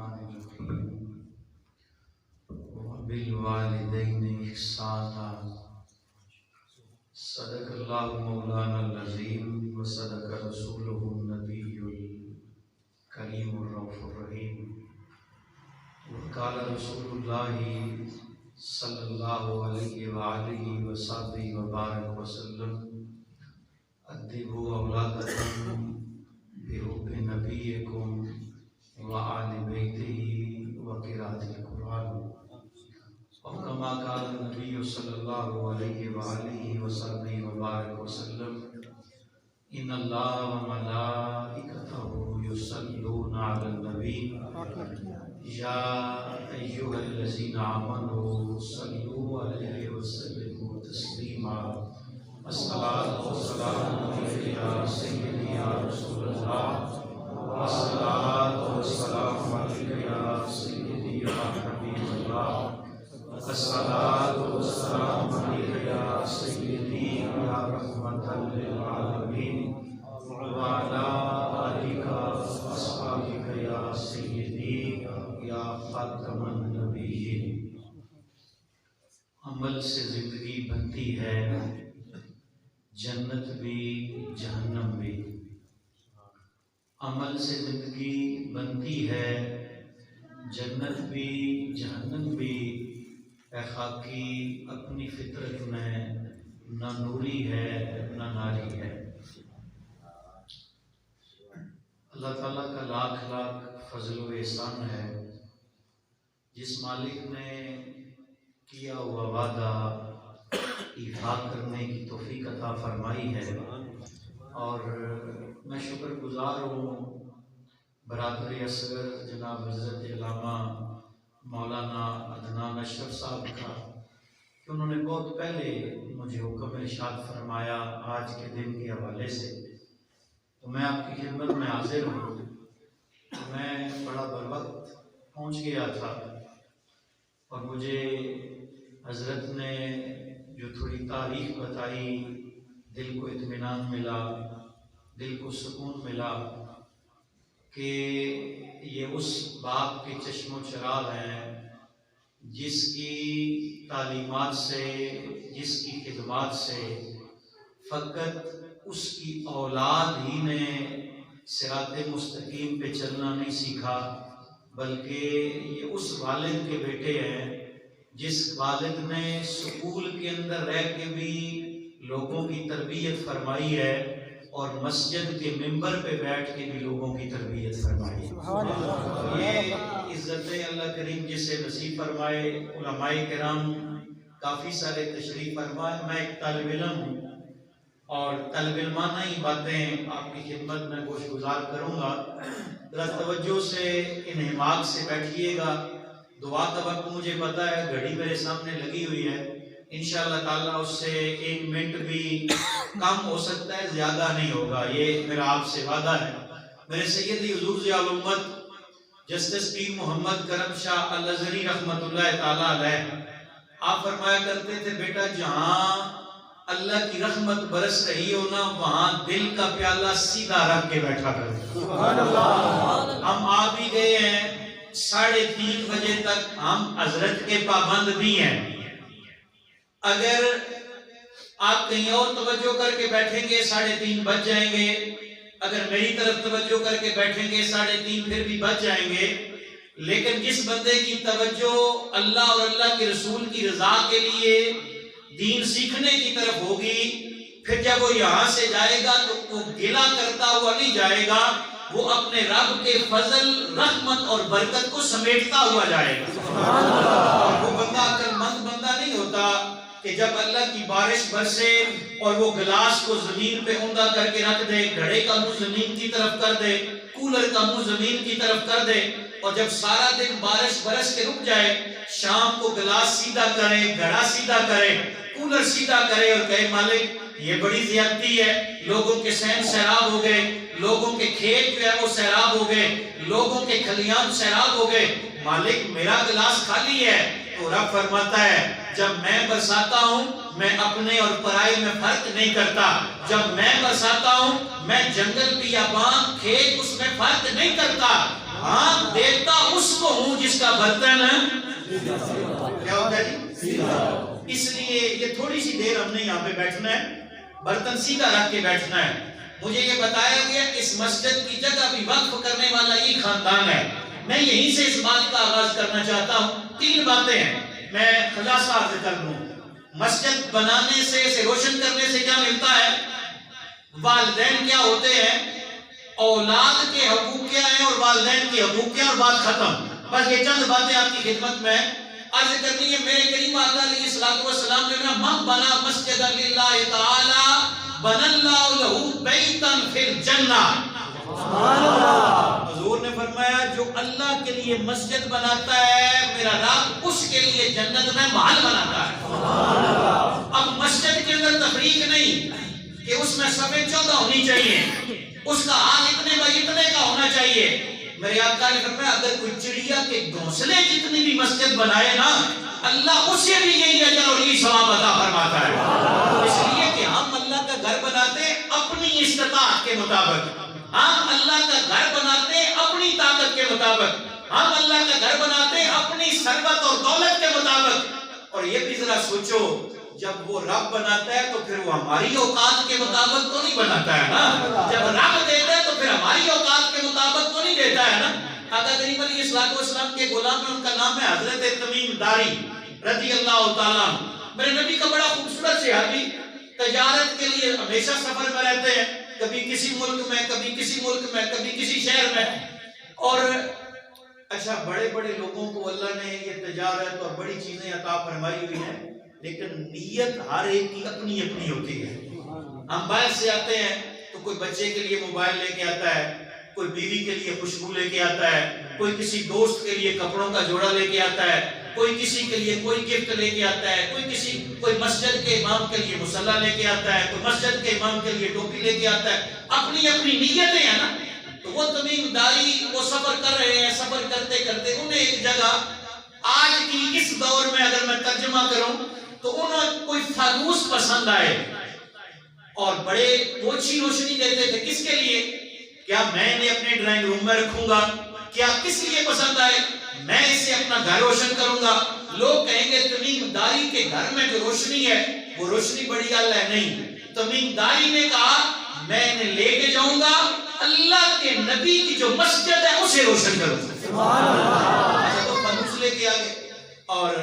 الرحمن الرحیم وبالوالدین احسانا صدق اللہ مولانا العظیم وصدق رسولہ النبی الکریم الرؤوف الرحیم وقال رسول اللہ صلی اللہ علیہ وآلہ وصحبہ وبارک وسلم ادبوا اولادکم بحب نبیکم وآل بیتہ وقراءۃ القرآن اور کما قال النبی صلی اللہ علیہ وآلہ وصحبہ وبارک وسلم ان اللہ وملائکتہ یصلون علی النبی یا ایھا الذین آمنوا صلوا علیہ وسلموا تسلیما الصلاۃ والسلام علیک یا سیدی یا رسول اللہ الصلاۃ والسلام علیک یا سیدی یا حبیب اللہ الصلاۃ والسلام علیک یا سیدی یا رحمۃ للعالمین وعلی آلک واصحابک یا سیدی یا خاتم النبیین۔ عمل سے زندگی بنتی ہے، جنت بھی جہنم بھی۔ عمل سے زندگی بنتی ہے، جنت بھی جہنم بھی۔ اے خاکی اپنی فطرت میں نہ نوری ہے نہ ناری ہے۔ اللہ تعالیٰ کا لاکھ لاکھ فضل و احسان ہے، جس مالک نے کیا ہوا وعدہ ایفا کرنے کی توفیق عطا فرمائی ہے، اور میں شکر گزار ہوں برادر اصغر جناب حضرت علامہ مولانا عدنان اشرف صاحب کا کہ انہوں نے بہت پہلے مجھے حکم ارشاد فرمایا آج کے دن کے حوالے سے، تو میں آپ کی خدمت میں حاضر ہوں۔ میں بڑا بروقت پہنچ گیا تھا اور مجھے حضرت نے جو تھوڑی تاریخ بتائی، دل کو اطمینان ملا، دل کو سکون ملا کہ یہ اس باپ کے چشم و چراغ ہیں جس کی تعلیمات سے، جس کی خدمات سے فقط اس کی اولاد ہی نے صراط مستقیم پہ چلنا نہیں سیکھا، بلکہ یہ اس والد کے بیٹے ہیں جس والد نے سکول کے اندر رہ کے بھی لوگوں کی تربیت فرمائی ہے اور مسجد کے ممبر پہ بیٹھ کے بھی لوگوں کی تربیت فرمائی ہے۔ یہ عزت اللہ کریم جسے نصیب فرمائے۔ علماء کرام کافی سارے تشریف فرمائے۔ میں ایک طالب علم ہوں اور طالب علمانہ ہی باتیں آپ کی خدمت میں گوش گزار کروں گا۔ ذرا توجہ سے انہماک سے بیٹھیے گا۔ دعا کا وقت مجھے پتا ہے، گھڑی میرے سامنے لگی ہوئی ہے، انشاءاللہ تعالیٰ اس سے 1 منٹ بھی کم ہو سکتا ہے، زیادہ نہیں ہوگا، یہ میرا آپ سے وعدہ ہے۔ میرے سیدی حضور ضیاء الامت جسٹس پیر محمد کرم شاہ الازہری رحمت اللہ تعالیٰ علیہ آپ فرمایا کرتے تھے، بیٹا جہاں اللہ کی رحمت برس رہی ہو نا، وہاں دل کا پیالہ سیدھا رکھ کے بیٹھا کرتے۔ ہم آ بھی گئے ہیں 3:30 بجے تک، ہم حضرت کے پابند بھی ہیں۔ اگر آپ کہیں اور توجہ کر کے بیٹھیں گے 3:30 بج جائیں گے، اگر میری طرف توجہ کر کے بیٹھیں گے 3:30 پھر بھی بج جائیں گے۔ لیکن جس بندے کی توجہ اللہ اور اللہ کے رسول کی رضا کے لیے دین سیکھنے کی طرف ہوگی، پھر جب وہ یہاں سے جائے گا تو وہ گلہ کرتا ہوا نہیں جائے گا، وہ اپنے رب کے فضل، رحمت اور برکت کو سمیٹتا ہوا جائے گا۔ اور وہ بندہ عقل مند بندہ نہیں ہوتا کہ جب اللہ کی بارش برسے اور وہ گلاس کو زمین پہ اوندا کر کے رکھ دے، گھڑے کا منہ زمین کی طرف کر دے، کولر کا منہ زمین کی طرف کر دے، اور جب سارا دن بارش برس کے رک جائے، شام کو گلاس سیدھا کرے، گھڑا سیدھا کرے، کولر سیدھا کرے اور کہے مالک یہ بڑی زیادتی ہے، لوگوں کے صحن سیراب ہو گئے، لوگوں کے کھیت جو ہے وہ سیراب ہو گئے، لوگوں کے کھلیان سیراب ہو گئے، مالک میرا گلاس خالی ہے۔ تو رب فرماتا ہے جب میں برساتا ہوں میں اپنے اور پرائے میں فرق نہیں کرتا، جب میں برساتا ہوں میں جنگل بیابان کھیت اس میں فرق نہیں کرتا، ہاں دیتا اس کا برتن کیا ہوتا ہے جی؟ اس لیے یہ تھوڑی سی دیر ہم نے یہاں پہ بیٹھنا ہے، برتن سیدھا رکھ کے بیٹھنا ہے. مجھے یہ بتایا گیا کہ اس مسجد کی جگہ بھی وقف کرنے والا یہ خاندان ہے. میں یہیں سے اس بات کا آغاز کرنا چاہتا ہوں. 3 باتیں ہیں، میں خلاصہ عرض کر دوں. مسجد بنانے سے، اسے روشن کرنے سے کیا ملتا ہے؟ والدین کیا ہوتے ہیں، اولاد کے حقوق کیا ہیں اور والدین کے حقوق کیا، اور بات ختم. بس یہ چند باتیں آپ کی خدمت میں عرض کرنی ہے. میرے کریم آقا علیہ السلام نے من بنا مسجد للہ تعالی بن اللہ لہو بیتا فی الجنہ. حضور نے فرمایا جو اللہ کے لیے مسجد بناتا ہے میرا رب اس کے لیے جنت میں محل بناتا ہے. اب مسجد کے اندر تفریق نہیں کہ اس میں صفیں 14 ہونی چاہیے، اس کا حال اتنے بائی اتنے کا ہونا چاہیے. میرے آقا نے فرمایا اگر کوئی چڑیا کے گھونسلے جتنی بھی مسجد بنائے نا، اللہ اسے بھی یہی اجر اور یہی ثواب عطا فرماتا ہے. اس لیے کہ ہم اللہ کا گھر بناتے ہیں اپنی استطاعت کے مطابق، ہم اللہ کا گھر بناتے ہیں اپنی طاقت کے مطابق، ہم اللہ کا گھر بناتے ہیں اپنی ثروت اور دولت کے مطابق. اور یہ بھی ذرا سوچو، جب وہ رب بناتا ہے تو پھر وہ ہماری اوقات کے مطابق تو نہیں بناتا ہے نا. جب رب دیتا ہے تو پھر ہماری اوقات کے مطابق تو نہیں دیتا ہے نا. آقا کریم علیہ السلام کے غلام میں ان کا نام ہے حضرت تمیم داری رضی اللہ تعالیٰ. میرے نبی کا بڑا خوبصورت صحابی، تجارت کے لیے ہمیشہ سفر میں رہتے ہیں، کبھی کسی ملک میں، کبھی کسی ملک میں، کبھی کسی شہر میں. اور اچھا بڑے بڑے لوگوں کو اللہ نے یہ تجارت اور بڑی چیزیں عطا فرمائی ہوئی ہیں، لیکن نیت ہر ایک کی اپنی اپنی ہوتی ہے. ہم باہر سے آتے ہیں تو کوئی بچے کے لیے موبائل لے کے آتا ہے، کوئی بیوی کے لیے خوشبو لے کے آتا ہے، کوئی کسی دوست کے لیے کپڑوں کا جوڑا لے کے آتا ہے، کوئی کسی کے لیے کوئی گفٹ لے کے آتا ہے، کوئی مسجد کے امام کے لیے مصلی لے کے آتا ہے، کوئی مسجد کے امام کے لیے ٹوپی لے کے آتا ہے. اپنی اپنی نیتیں ہیں نا. تو وہ تمیم داری وہ سفر کر رہے ہیں، سفر کرتے کرتے انہیں ایک جگہ آج کی اس دور میں اگر میں ترجمہ کروں تو انہیں کوئی فانوس پسند آئے اور بڑے اونچی روشنی دیتے تھے. کس کے لیے؟ کیا میں انہیں اپنے ڈرائنگ روم میں رکھوں گا؟ کیا کس لیے پسند آئے؟ میں اسے اپنا گھر روشن کروں گا. لوگ کہیں گے تمیم داری کے گھر میں جو روشنی ہے وہ روشنی بڑی اللہ ہے. نہیں، تمیم داری نے کہا میں انہیں لے کے جاؤں گا، اللہ کے نبی کی جو مسجد ہے اسے روشن کروں گا. سبحان اللہ. تو فانوس لے کے آگے اور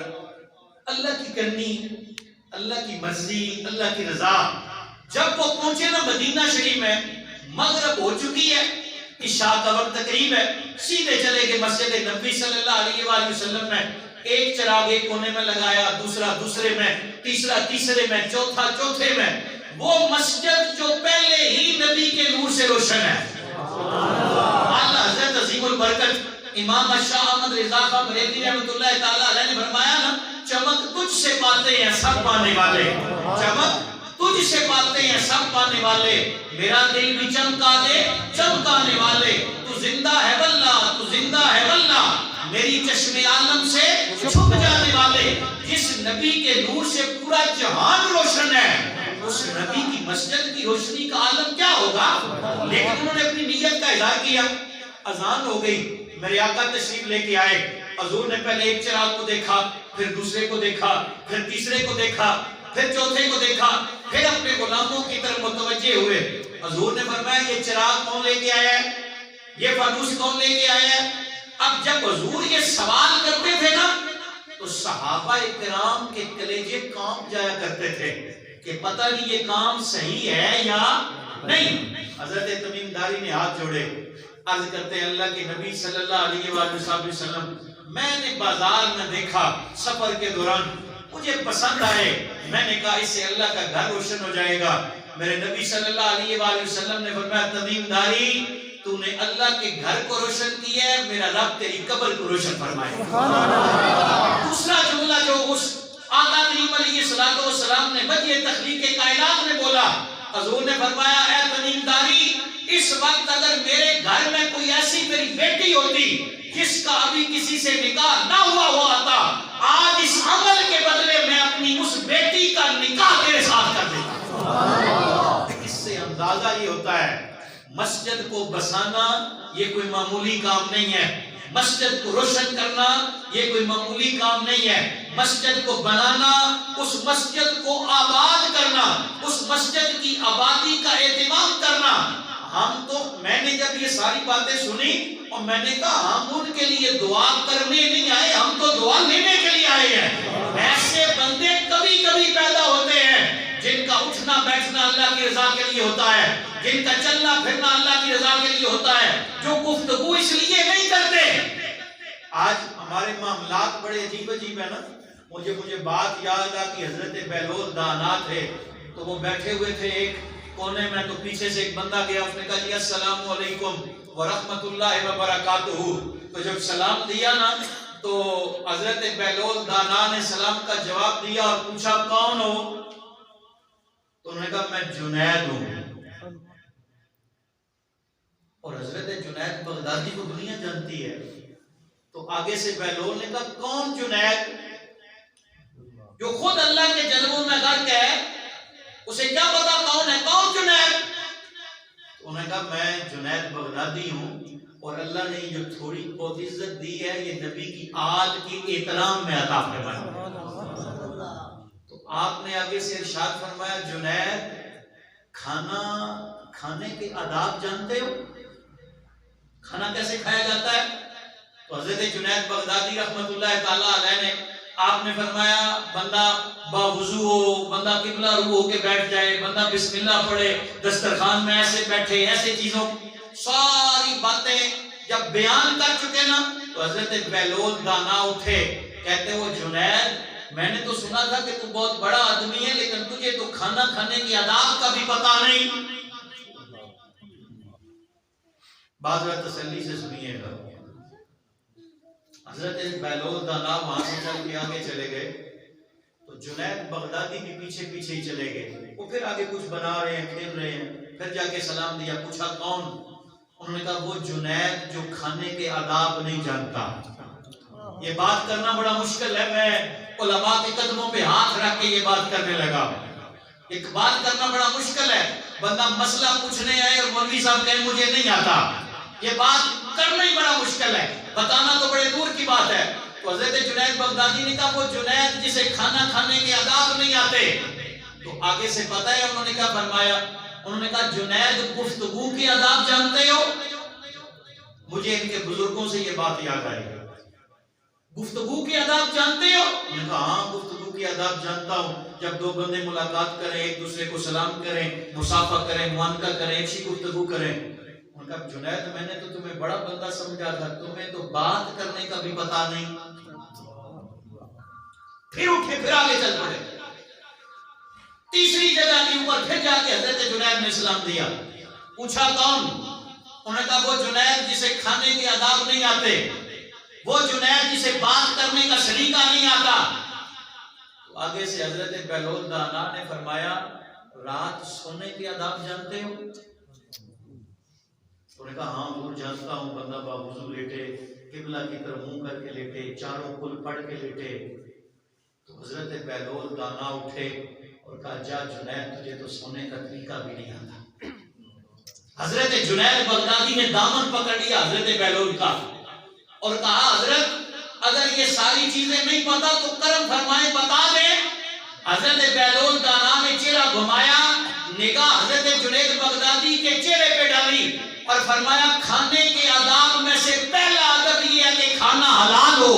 اللہ کی کرنی، اللہ کی مرضی، اللہ کی رضا. جب وہ پہنچے نا مدینہ شریف میں، مغرب ہو چکی ہے، عشاء کا وقت تقریب ہے، سیدھے چلے گئے مسجد نبی صلی اللہ علیہ وآلہ وسلم میں. ایک چراغ ایک کونے میں لگایا، دوسرا دوسرے میں، تیسرا تیسرے میں، چوتھا چوتھے میں. وہ مسجد جو پہلے ہی نبی کے نور سے روشن ہے. اللہ حضرت عظیم البرکت امام شاہ احمد رضا خان بریلوی رحمۃ اللہ تعالی علیہ نے فرمایا نا، چمک تجھ سے پاتے ہیں سب پانے والے، چمک تجھ سے پاتے ہیں سب پانے والے، میرا دل بھی چمکا دے چمکانے والے. تو زندہ ہے واللہ، تو زندہ ہے واللہ، میری چشم عالم سے چھپ جانے والے. جس نبی کے نور سے پورا جہان روشن ہے، اس نبی کی مسجد کی روشنی کا عالم کیا ہوگا. لیکن انہوں نے اپنی نیت کا اظہار کیا. اذان ہو گئی، میرے آقا تشریف لے کے آئے. حضور نے پہلے ایک چراغ کو دیکھا، پھر دوسرے کو دیکھا، پھر تیسرے کو دیکھا، پھر چوتھے کو دیکھا، پھر اپنے غلاموں کی طرف متوجہ ہوئے. حضور نے فرمایا یہ چراغ کون لے کے آیا ہے، یہ فانوس کون لے کے آیا ہے. اب جب حضور یہ سوال کرتے تھے نا تو صحابہ کرام کے کلیجے کانپ جایا کرتے تھے کہ پتہ نہیں یہ کام صحیح ہے یا نہیں. حضرت تمیم داری نے ہاتھ جوڑے، عرض کرتے ہیں اللہ کے نبی صلی اللہ علیہ وآلہ وسلم، میں نے بازار میں دیکھا سفر کے دوران، مجھے پسند آئے، میں نے کہا اس سے اللہ کا گھر روشن ہو جائے گا. میرے نبی صلی اللہ علیہ وآلہ وسلم نے فرمایا تمیم داری تو نے اللہ کے گھر کو روشن کیا ہے، میرا رب تیری قبر کو روشن فرمائے. دوسرا جملہ جو اس آقا کریم علیہ السلام نے وجہ تخلیق کائنات میں بولا، حضور نے فرمایا اے تمیم داری، اس وقت اگر میرے گھر میں کوئی ایسی میری بیٹی ہوتی جس کا ابھی کسی سے نکاح نہ ہوا تھا، آج اس عمل کے بدلے میں اپنی اس بیٹی کا نکاح تیرے ساتھ کر دیتا. اس سے اندازہ یہ ہوتا ہے مسجد کو بسانا یہ کوئی معمولی کام نہیں ہے. مسجد کو روشن کرنا یہ کوئی معمولی کام نہیں ہے. مسجد کو بنانا، اس مسجد کو آباد کرنا، اس مسجد کی آبادی کا اہتمام کرنا. ہم تو میں نے جب یہ ساری باتیں سنی اور میں نے کہا ہم ان کے لیے دعا کرنے نہیں آئے، ہم تو دعا لینے کے لیے آئے ہیں. ایسے بندے کبھی کبھی پیدا ہوتے ہیں جن کا اٹھنا بیٹھنا اللہ کی رضا کے لیے ہوتا ہے، جن کا چلنا پھرنا اللہ کی رضا کے لیے ہوتا ہے، جو گفتگو اس لیے نہیں کرتے. آج ہمارے معاملات بڑے عجیب عجیب ہیں نا. مجھے بات یاد آ کہ حضرت بہلول دانا تھے تو وہ بیٹھے ہوئے تھے ایک کونے میں، تو پیچھے سے ایک بندہ گیا، اس نے کہا جی السلام علیکم ورحمۃ اللہ وبرکاتہ. تو جب سلام دیا نا تو حضرت بہلول دانا نے سلام کا جواب دیا اور پوچھا کون ہو؟ تو انہوں نے کہا میں جنید ہوں. اور حضرت جنید بغدادی کو دنیا جانتی ہے. تو آگے سے بہلول نے کہا کون جنید جو خود اللہ کے جلووں میں غرق ہے، اسے کیا پتا کون ہے، کون جنید؟ تو انہوں نے کہا میں جنید بغدادی ہوں اور اللہ نے جو تھوڑی بہت عزت دی ہے یہ نبی کی آل کی احترام میں عطا فرمایا. تو آپ نے آگے سے ارشاد فرمایا جنید کھانا کھانے کے آداب جانتے ہو؟ کھانا کیسے کھایا جاتا ہے؟ تو حضرت جنید بغدادی رحمت اللہ تعالیٰ علیہ نے آپ نے فرمایا بندہ باوضو ہو، بندہ قبلہ رو ہو کے بیٹھ جائے، بندہ بسم اللہ پڑھے، دسترخوان میں ایسے بیٹھے، ایسے چیزوں ساری باتیں جب بیان کر چکے نا تو حضرت بہلول دانا اٹھے، کہتے وہ جنید میں نے تو سنا تھا کہ تو بہت بڑا آدمی ہے لیکن تجھے تو کھانا کھانے کی آداب کا بھی پتہ نہیں. بات تسلی سے سنیے گا. حضرت بہلول دانا وہاں سے چل کے آگے چلے گئے تو جنید بغدادی بھی پیچھے پیچھے ہی چلے گئے. وہ پھر آگے کچھ بنا رہے ہیں، کھیل رہے ہیں. پھر جا کے سلام دیا، پوچھا کون؟ انہوں نے کہا وہ جنید جو کھانے کے آداب نہیں جانتا. یہ بات کرنا بڑا مشکل ہے. میں علماء کے قدموں پہ ہاتھ رکھ کے یہ بات کرنے لگا. ایک بات کرنا بڑا مشکل ہے. بندہ مسئلہ پوچھنے آئے اور مولوی صاحب کہیں مجھے نہیں آتا، یہ بات کرنا ہی بڑا مشکل ہے، بتانا تو بڑے دور کی بات ہے. تو حضرت جنید بغدادی نے کہا وہ جنید جسے کھانا کھانے کے آداب نہیں آتے. تو آگے سے پتہ ہے انہوں نے کیا فرمایا؟ انہوں نے کہا جنید گفتگو کے آداب جانتے ہو؟ مجھے ان کے بزرگوں سے یہ بات یاد آئی. گفتگو کے آداب جانتے ہو؟ انہوں نے کہا ہاں گفتگو کے آداب جانتا ہوں. جب دو بندے ملاقات کریں، ایک دوسرے کو سلام کریں، مصافحہ کریں، معانقہ کریں، اچھی گفتگو کریں. انہوں نے کہا جنید میں نے تو تمہیں بڑا بندہ سمجھا تھا، تمہیں تو بات کرنے کا بھی پتہ نہیں. پھر اٹھے، پھر آگے چل پڑے. تیسری جگہ کے اوپر پھر جا کے حضرت جنید نے سلام دیا. پوچھا کون؟ انہوں نے کہا وہ جنید جسے کھانے کے آداب نہیں آتے، وہ جنید جسے بات کرنے کا سلیقہ نہیں آتا. تو آگے سے حضرت بہلول دانا نے فرمایا رات سونے کے آداب جانتے ہو؟ انہوں نے کہا ہاں وہ جانتا ہوں. بندہ باوضو لیٹے، قبلہ کی طرف منہ کر کے لیٹے، چاروں کل پڑھ کے لیٹے. تو حضرت بہلول دانا اٹھے اور کہا جا جنید تجھے تو سونے کا طریقہ بھی نہیں آتا. حضرت جنید بغدادی نے دامن پکڑ لیا حضرت بہلول کا اور کہا حضرت اگر یہ ساری چیزیں نہیں پتا تو کرم فرمائے بتا دیں. حضرت بہلول دانا نے چہرہ گھمایا، نگاہ حضرت جنید بغدادی کے چہرے پہ ڈالی اور فرمایا کھانے کے آداب میں سے پہلا ادب یہ ہے کہ کھانا حلال ہو.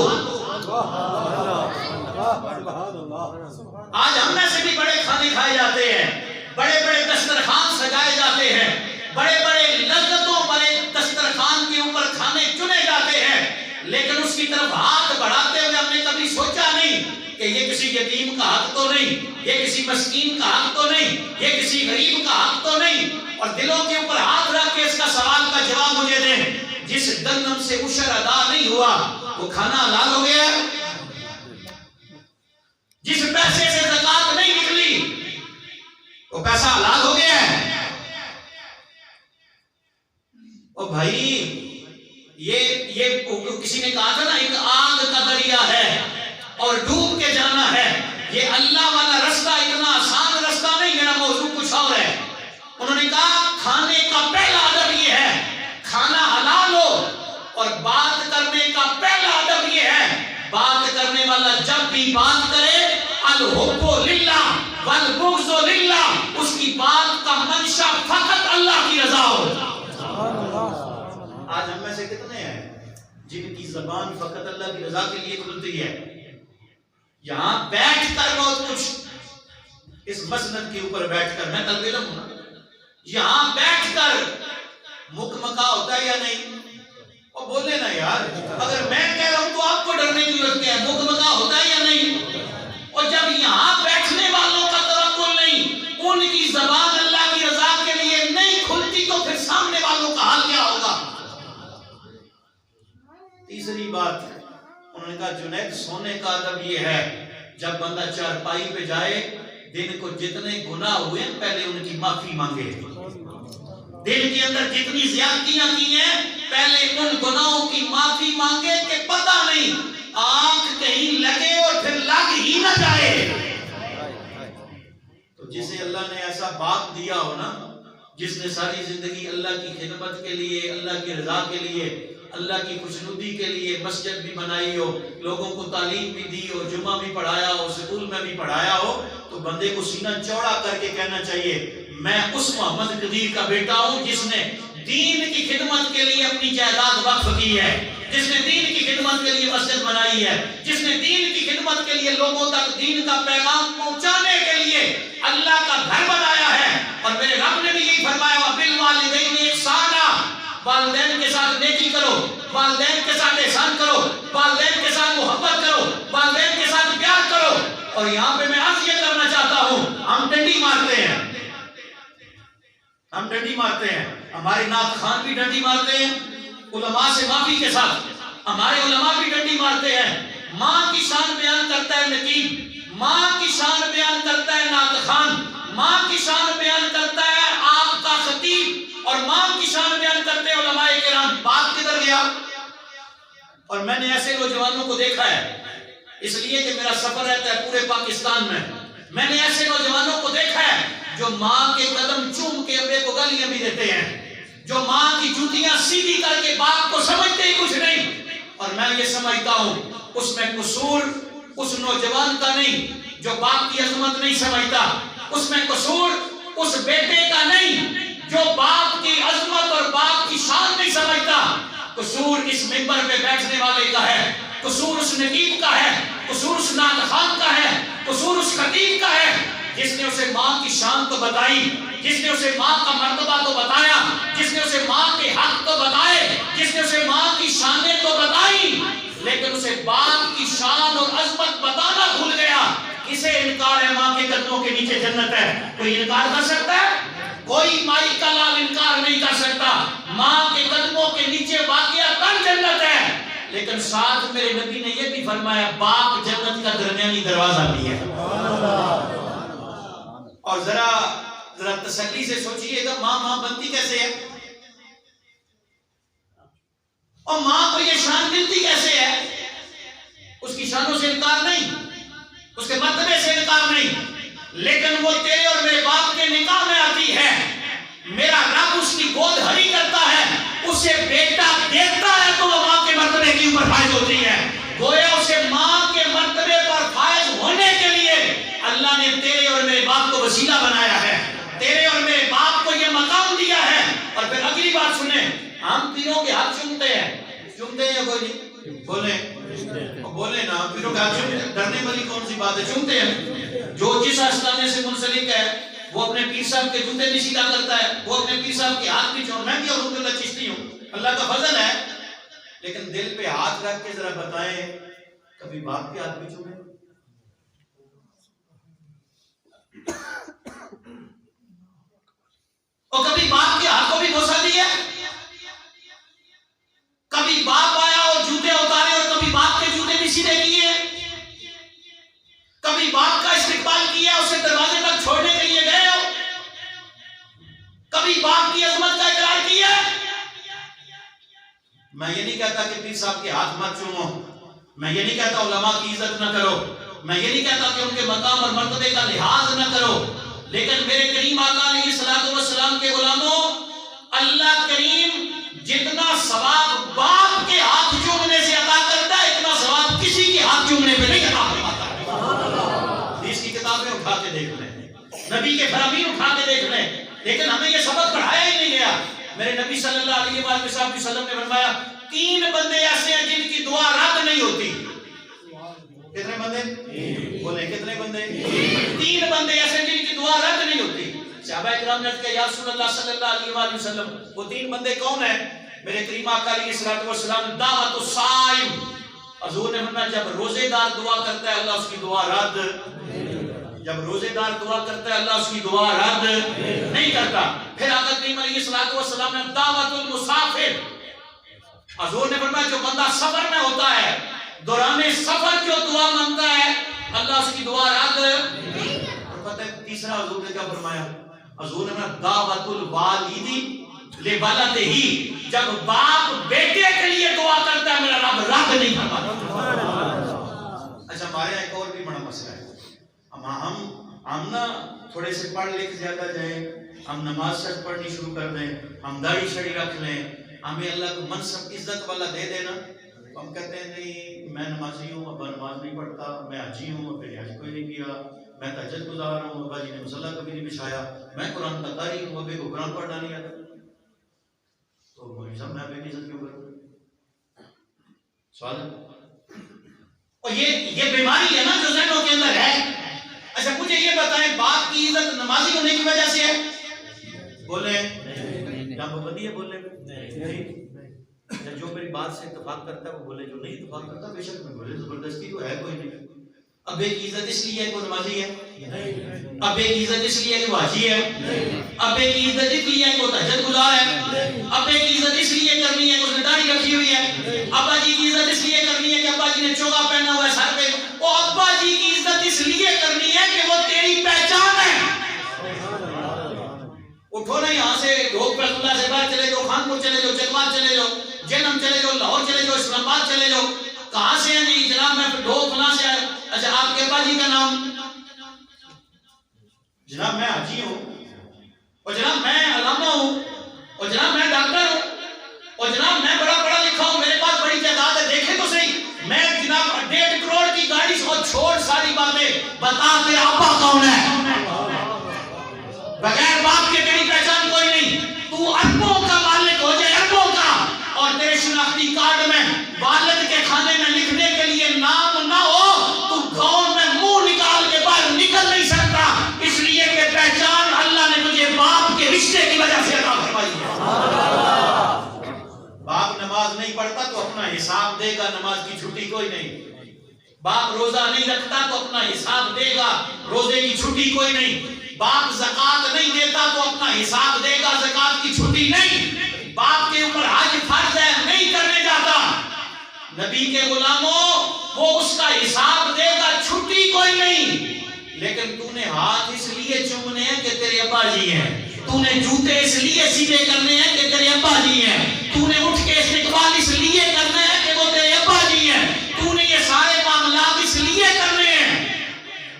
آج ہم میں سے بھی بڑے کھانے کھائے جاتے ہیں، بڑے بڑے دسترخوان سجائے جاتے ہیں، بڑے بڑے لذتوں والے دسترخوان کے اوپر کھانے چنے جاتے ہیں، لیکن اس کی طرف ہاتھ بڑھاتے ہوئے ہم نے کبھی سوچا نہیں کہ یہ کسی یتیم کا حق تو نہیں، یہ کسی مسکین کا حق تو نہیں، یہ کسی غریب کا حق تو نہیں. اور دلوں کے اوپر ہاتھ رکھ کے اس کا سوال کا جواب مجھے دیں. جس درہم سے عشر ادا نہیں ہوا وہ کھانا حلال ہو گیا؟ جس پیسے سے زکات نہیں نکلی وہ پیسہ حلال ہو گیا ہے؟ او بھائی یہ کسی نے کہا تھا نا ایک آگ کا دریا ہے اور ڈوب کے جانا ہے. یہ اللہ والا رستہ اتنا آسان رستہ نہیں. میرا موضوع کچھ اور ہے. انہوں نے کہا کھانے کا پہلا ادب یہ ہے کھانا حلال ہو اور بات کرنے کی بات کرے الحب للہ والبغض للہ، اس کی بات کا منشا فقط اللہ کی رضا ہو۔ آج ہم میں سے کتنے ہیں جن کی زبان فقط اللہ کی رضا کے لیے کھلتی ہے؟ یہاں بیٹھ کر بہت کچھ، اس مسند کے اوپر بیٹھ کر، میں طالب علم ہوں، یہاں بیٹھ کر مکمکا ہوتا ہے یا نہیں؟ اور بولے نا یار، اگر میں کہہ رہا ہوں تو آپ کو ڈرنے کی ضرورت کیا ہے؟ مکمکا ہوتا ہے یا نہیں؟ اور جب یہاں بیٹھنے والوں کا توقل نہیں، ان کی زبان اللہ کی رضا کے لیے نہیں کھلتی، تو پھر سامنے والوں کا حال کیا ہوگا؟ تیسری بات انہوں نے کہا جنید سونے کا ادب یہ ہے جب بندہ چارپائی پہ جائے، دن کو جتنے گناہ ہوئے پہلے ان کی معافی مانگے، دل کے اندر جتنی زیادتیاں کی ہیں پہلے ان گناہوں کی معافی مانگے کہ پتہ نہیں آنکھ کہیں لگے اور پھر لگ ہی نہ جائے۔ تو جسے اللہ نے ایسا باپ دیا ہو نا، جس نے ساری زندگی اللہ کی خدمت کے لیے، اللہ کی رضا کے لیے، اللہ کی خوشنودی کے لیے مسجد بھی بنائی ہو، لوگوں کو تعلیم بھی دی ہو، جمعہ بھی پڑھایا ہو، سکول میں بھی پڑھایا ہو، تو بندے کو سینہ چوڑا کر کے کہنا چاہیے میں اس محمد قدیر کا بیٹا ہوں جس نے دین کی خدمت کے لیے اپنی جائیداد وقف کی ہے، جس نے دین کی خدمت کے لیے مسجد بنائی ہے، جس نے دین کی خدمت کے لیے لوگوں تک دین کا پیغام پہنچانے کے لیے اللہ کا گھر بنایا ہے۔ اور میرے رب نے بھی یہی فرمایا وَبِالْوَالِدَيْنِ إِحْسَانًا، والدین کے ساتھ نیکی کرو، والدین کے ساتھ احسان کرو، والدین کے ساتھ محبت کرو، والدین کے ساتھ پیار کرو۔ اور یہاں پہ میں عرض یہ کرنا چاہتا ہوں، ہم ڈنڈی مارتے ہیں، ہم ڈنڈی مارتے ہیں، ہمارے نعت خان بھی ڈنڈی مارتے ہیں علماء سے معافی کے ساتھ، ہمارے علماء بھی ڈنڈی مارتے ہیں۔ ماں کی شان بیان کرتا ہے نقیب، ماں کی شان بیان کرتا ہے نعت خان، ماں کی شان بیان کرتا ہے آپ کا خطیب، اور ماں کی شان بیان کرتے ہیں علماء کرام۔ بات کدھر گیا؟ اور میں نے ایسے نوجوانوں کو دیکھا ہے، اس لیے کہ میرا سفر رہتا ہے پورے پاکستان میں نے ایسے نوجوانوں کو دیکھا ہے جو ماں کے قدم چوم کے ابے کو گالیاں بھی دیتے ہیں، جو ماں کی جوتیاں سیدھی کر کے باپ کو سمجھتے ہی کچھ نہیں۔ اور میں یہ سمجھتا ہوں اس میں قصور اس نوجوان کا نہیں جو باپ کی عظمت نہیں سمجھتا، اس میں قصور اس بیٹے کا نہیں جو باپ کی عظمت اور باپ کی شان نہیں سمجھتا، قصور اس منبر پہ بیٹھنے والے کا ہے، قصور اس نقیب کا ہے، قصور اس نعت خان کا ہے، قصور اس خطیب کا ہے جس نے اسے ماں کی شان تو بتائی، جس نے اسے ماں کا مرتبہ تو بتایا، جس نے اسے ماں کے حق تو بتائے، جس نے اسے ماں کی شانیں تو بتائی، لیکن اسے باپ کی شان اور عظمت بتانا بھول گیا۔ کسے انکار ہے ماں کے قدموں کے نیچے جنت ہے؟ کوئی انکار کر سکتا ہے؟ کوئی مائی کا لال انکار نہیں کر سکتا، ماں کے قدموں کے نیچے واقعہ جنت ہے۔ لیکن ساتھ میرے نبی نے یہ بھی فرمایا باپ جنت کا درمیانی دروازہ بھی ہے۔ اور ذرا تسلی سے سوچئے گا ماں بنتی کیسے ہے، اور ماں کو یہ شان ملتی کیسے ہے؟ اس کی شانوں سے انکار نہیں، اس کے مرتبے سے انکار نہیں، لیکن وہ تیرے اور میرے باپ کے نکاح میں آتی ہے، میرا رب اس کی گود ہری کرتا ہے، اسے بیٹا دیتا ہے تو وہ ماں کے مرتبے کے اوپر فائز ہوتی ہے۔ گویا اسے ماں کے مرتبے پر فائز ہونے کے لیے اللہ نے تیرے اور میرے باپ کو وسیلہ بنایا ہے، تیرے اور میرے باپ کو یہ مقام دیا ہے۔ اور پھر اگلی بات سنیں، ہم پیروں کے ہاتھ چومتے ہیں یا کوئی نہیں؟ بولے نا، پیروں کے ہاتھ چومتے ہیں، ڈرنے والی کون سی بات ہے؟ چومتے ہیں۔ جو جس آستانے سے منسلک ہے وہ اپنے پیر صاحب کے جوتے بھی سیدھا کرتا ہے، وہ اپنے پیر صاحب کے ہاتھ بھی چوم، میں بھی الحمدللہ چشتی ہوں، اللہ کا فضل ہے، لیکن دل پہ ہاتھ رکھ کے ذرا بتائیں کبھی باپ کے ہاتھ بھی چومے؟ اور کبھی باپ کے ہاتھ کو بھی بوسہ دیا؟ کبھی باپ آیا اور جوتے اتارے اور کبھی باپ کے جوتے بھی سیدھے کیے؟ کبھی باپ کا استقبال کیا، اسے دروازے تک چھوڑنے کے لیے گئے ہو؟ کبھی باپ کی عظمت کا اقرار کیا؟ میں یہ نہیں کہتا کہ پیر صاحب کے ہاتھ مت چومو، میں یہ نہیں کہتا علماء کی عزت نہ کرو، میں یہ نہیں کہتا کہ ان کے مقام اور مرتبے کا لحاظ نہ کرو، لیکن میرے کریم آقا علیہ السلام کے غلاموں، اللہ کریم جتنا ثواب باپ کے ہاتھ چومنے سے عطا کرتا ہے اتنا ثواب کسی کے ہاتھ چومنے پہ نہیں عطا فرماتا۔ نبی کے فرامین اٹھا کے دیکھ لیں، لیکن ہمیں یہ سبق پڑھایا ہی نہیں گیا۔ میرے نبی صلی اللہ علیہ وآلہ وسلم نے فرمایا 3 بندے ایسے ہیں جن کی دعا رد نہیں ہوتی۔ کتنے بندے؟ بولیں کتنے بندے؟ 3 بندے ایسے ہیں جن کی دعا رد نہیں ہوتی۔ صحابہ کرام نے کہا یا رسول اللہ صلی اللہ علیہ وآلہ وسلم وہ 3 بندے کون ہیں؟ میرے کریم آقا علیہ الصلوۃ والسلام دعوت الصائم، حضور نے فرمایا جب روزے دار دعا کرتا ہے اللہ اس کی دعا رد، جب روزے دار دعا کرتا ہے اللہ اس کی دعا رد نہیں کرتا۔ پھر آقا کریم علیہ الصلوۃ والسلام نے دعوت المسافر، حضور نے فرمایا جو بندہ سفر میں ہوتا ہے دوران سفر جو دعا مانگتا ہے اللہ اس کی دعا رد۔ اور پتہ ہے تیسرا حضور نے کیا فرمایا؟ حضور نے فرمایا دعوت الوالدی لولدہ، جب باپ بیٹے کے لیے دعا کرتا ہے میرا رب رد نہیں فرماتا۔ اچھا ہمارے یہاں ایک اور بھی بڑا مسئلہ ہے، ہم نا تھوڑے سے پڑھ لکھ زیادہ جائیں، ہم نماز سچ پڑھنی شروع کر دیں، ہم داڑھی شڑی رکھ لیں، ہمیں اللہ کو منصب عزت والا دے دینا، ہم کہتے ہیں نہیں میں نمازی ہوں ابا نماز نہیں پڑھتا، میں حجی ہوں پھر حج کوئی نہیں کیا، میں تہجد گزار ہوں ابا جی نے مصلی کبھی نہیں بچھایا، میں قرآن کا قاری ہوں ابے کو قرآن پڑھنا نہیں آتا، تو مولوی صاحب میں ابے کی عزت کیوں کروں؟ سوال ہے۔ اور یہ بیماری ہے نا جو ذہنوں کے اندر ہے۔ اچھا مجھے یہ بتائیں باپ کی عزت نمازی ہونے کی وجہ سے ہے؟ بولیں کیا پابندی ہے بولنے میں؟ جو میری بات سے اتفاق کرتا ہے وہ بولے، جو نہیں اتفاق کرتا بے شک میں بولے، زبردستی تو ہے کوئی نہیں۔ ابے کی عزت اس لیے ہے کہ وہ نمازی ہے، ابے کی عزت اس لیے ہے کہ وہ حاجی ہے، ابے کی عزت اس لیے ہے کہ وہ تہجد گزار ہے، ابے کی عزت اس لیے کرنی ہے کہ اس نے داڑھی رکھی ہوئی ہے، ابا جی کی عزت اس لیے کرنی ہے کہ ابا جی نے چوگا پہنا ہوا ہے سر پہ، اور ابا جی کی عزت اس لیے کرنی ہے کہ وہ تیری پہچان ہے۔ اٹھو نا یہاں سے ڈھوک پہ اللہ سے باہر چلے جاؤ، خانپور چلے جاؤ، چکوال چلے جاؤ، جہلم چلے جاؤ، لاہور چلے جاؤ، اسلام آباد چلے جاؤ، کہاں سے ہیں جی جناب میں ڈھوک فلاں سے آیا، اچھا آپ کے ابا جی کا نام؟ جناب میں حاجی ہوں، اور جناب میں علامہ ہوں، اور جناب میں ڈاکٹر ہوں، اور جناب میں بڑا پڑھا لکھا ہوں، میرے پاس بڑی تعداد ہے، دیکھیں تو صحیح میں جناب 1.5 کروڑ کی گاڑی سے، اور چھوڑ ساری باتیں، بتا تیرا ابا کون ہے؟ بغیر باپ کے تیری پہچان کوئی نہیں، تو اربوں کا مالک ہو جائے، اربوں کا، اور تیرے شناختی کارڈ میں والد کے کھانے میں لکھنے کے لیے نام نہ ہو، تو گاؤں میں منہ نکال کے باہر نکل نہیں سکتا، اس لیے کہ پہچان اللہ نے تجھے باپ کے رشتے کی وجہ سے عطا فرمائی ہے۔ باپ نماز نہیں پڑھتا تو اپنا حساب دے گا، نماز کی چھٹی کوئی نہیں۔ باپ روزہ نہیں رکھتا تو اپنا حساب دے گا، روزے کی چھٹی کوئی نہیں۔ باپ زکوٰۃ نہیں دیتا تو اپنا حساب دے گا، زکوٰۃ کی چھٹی نہیں۔ باپ کے اوپر حج فرض ہے نہیں کرنے جاتا، نبی کے غلاموں وہ اس کا حساب دے گا، چھٹی کوئی نہیں۔ لیکن تو نے ہاتھ اس لیے چومنے ہیں کہ تیرے ابا جی ہیں، تو نے جوتے اس لیے سیدھے کرنے ہیں کہ تیرے ابا جی ہیں، تو نے اٹھ کے استقبال اس لیے کرنا ہے کہ وہ تیرے ابا جی ہیں، تو نے یہ سارے معاملات اس لیے کرنے ہیں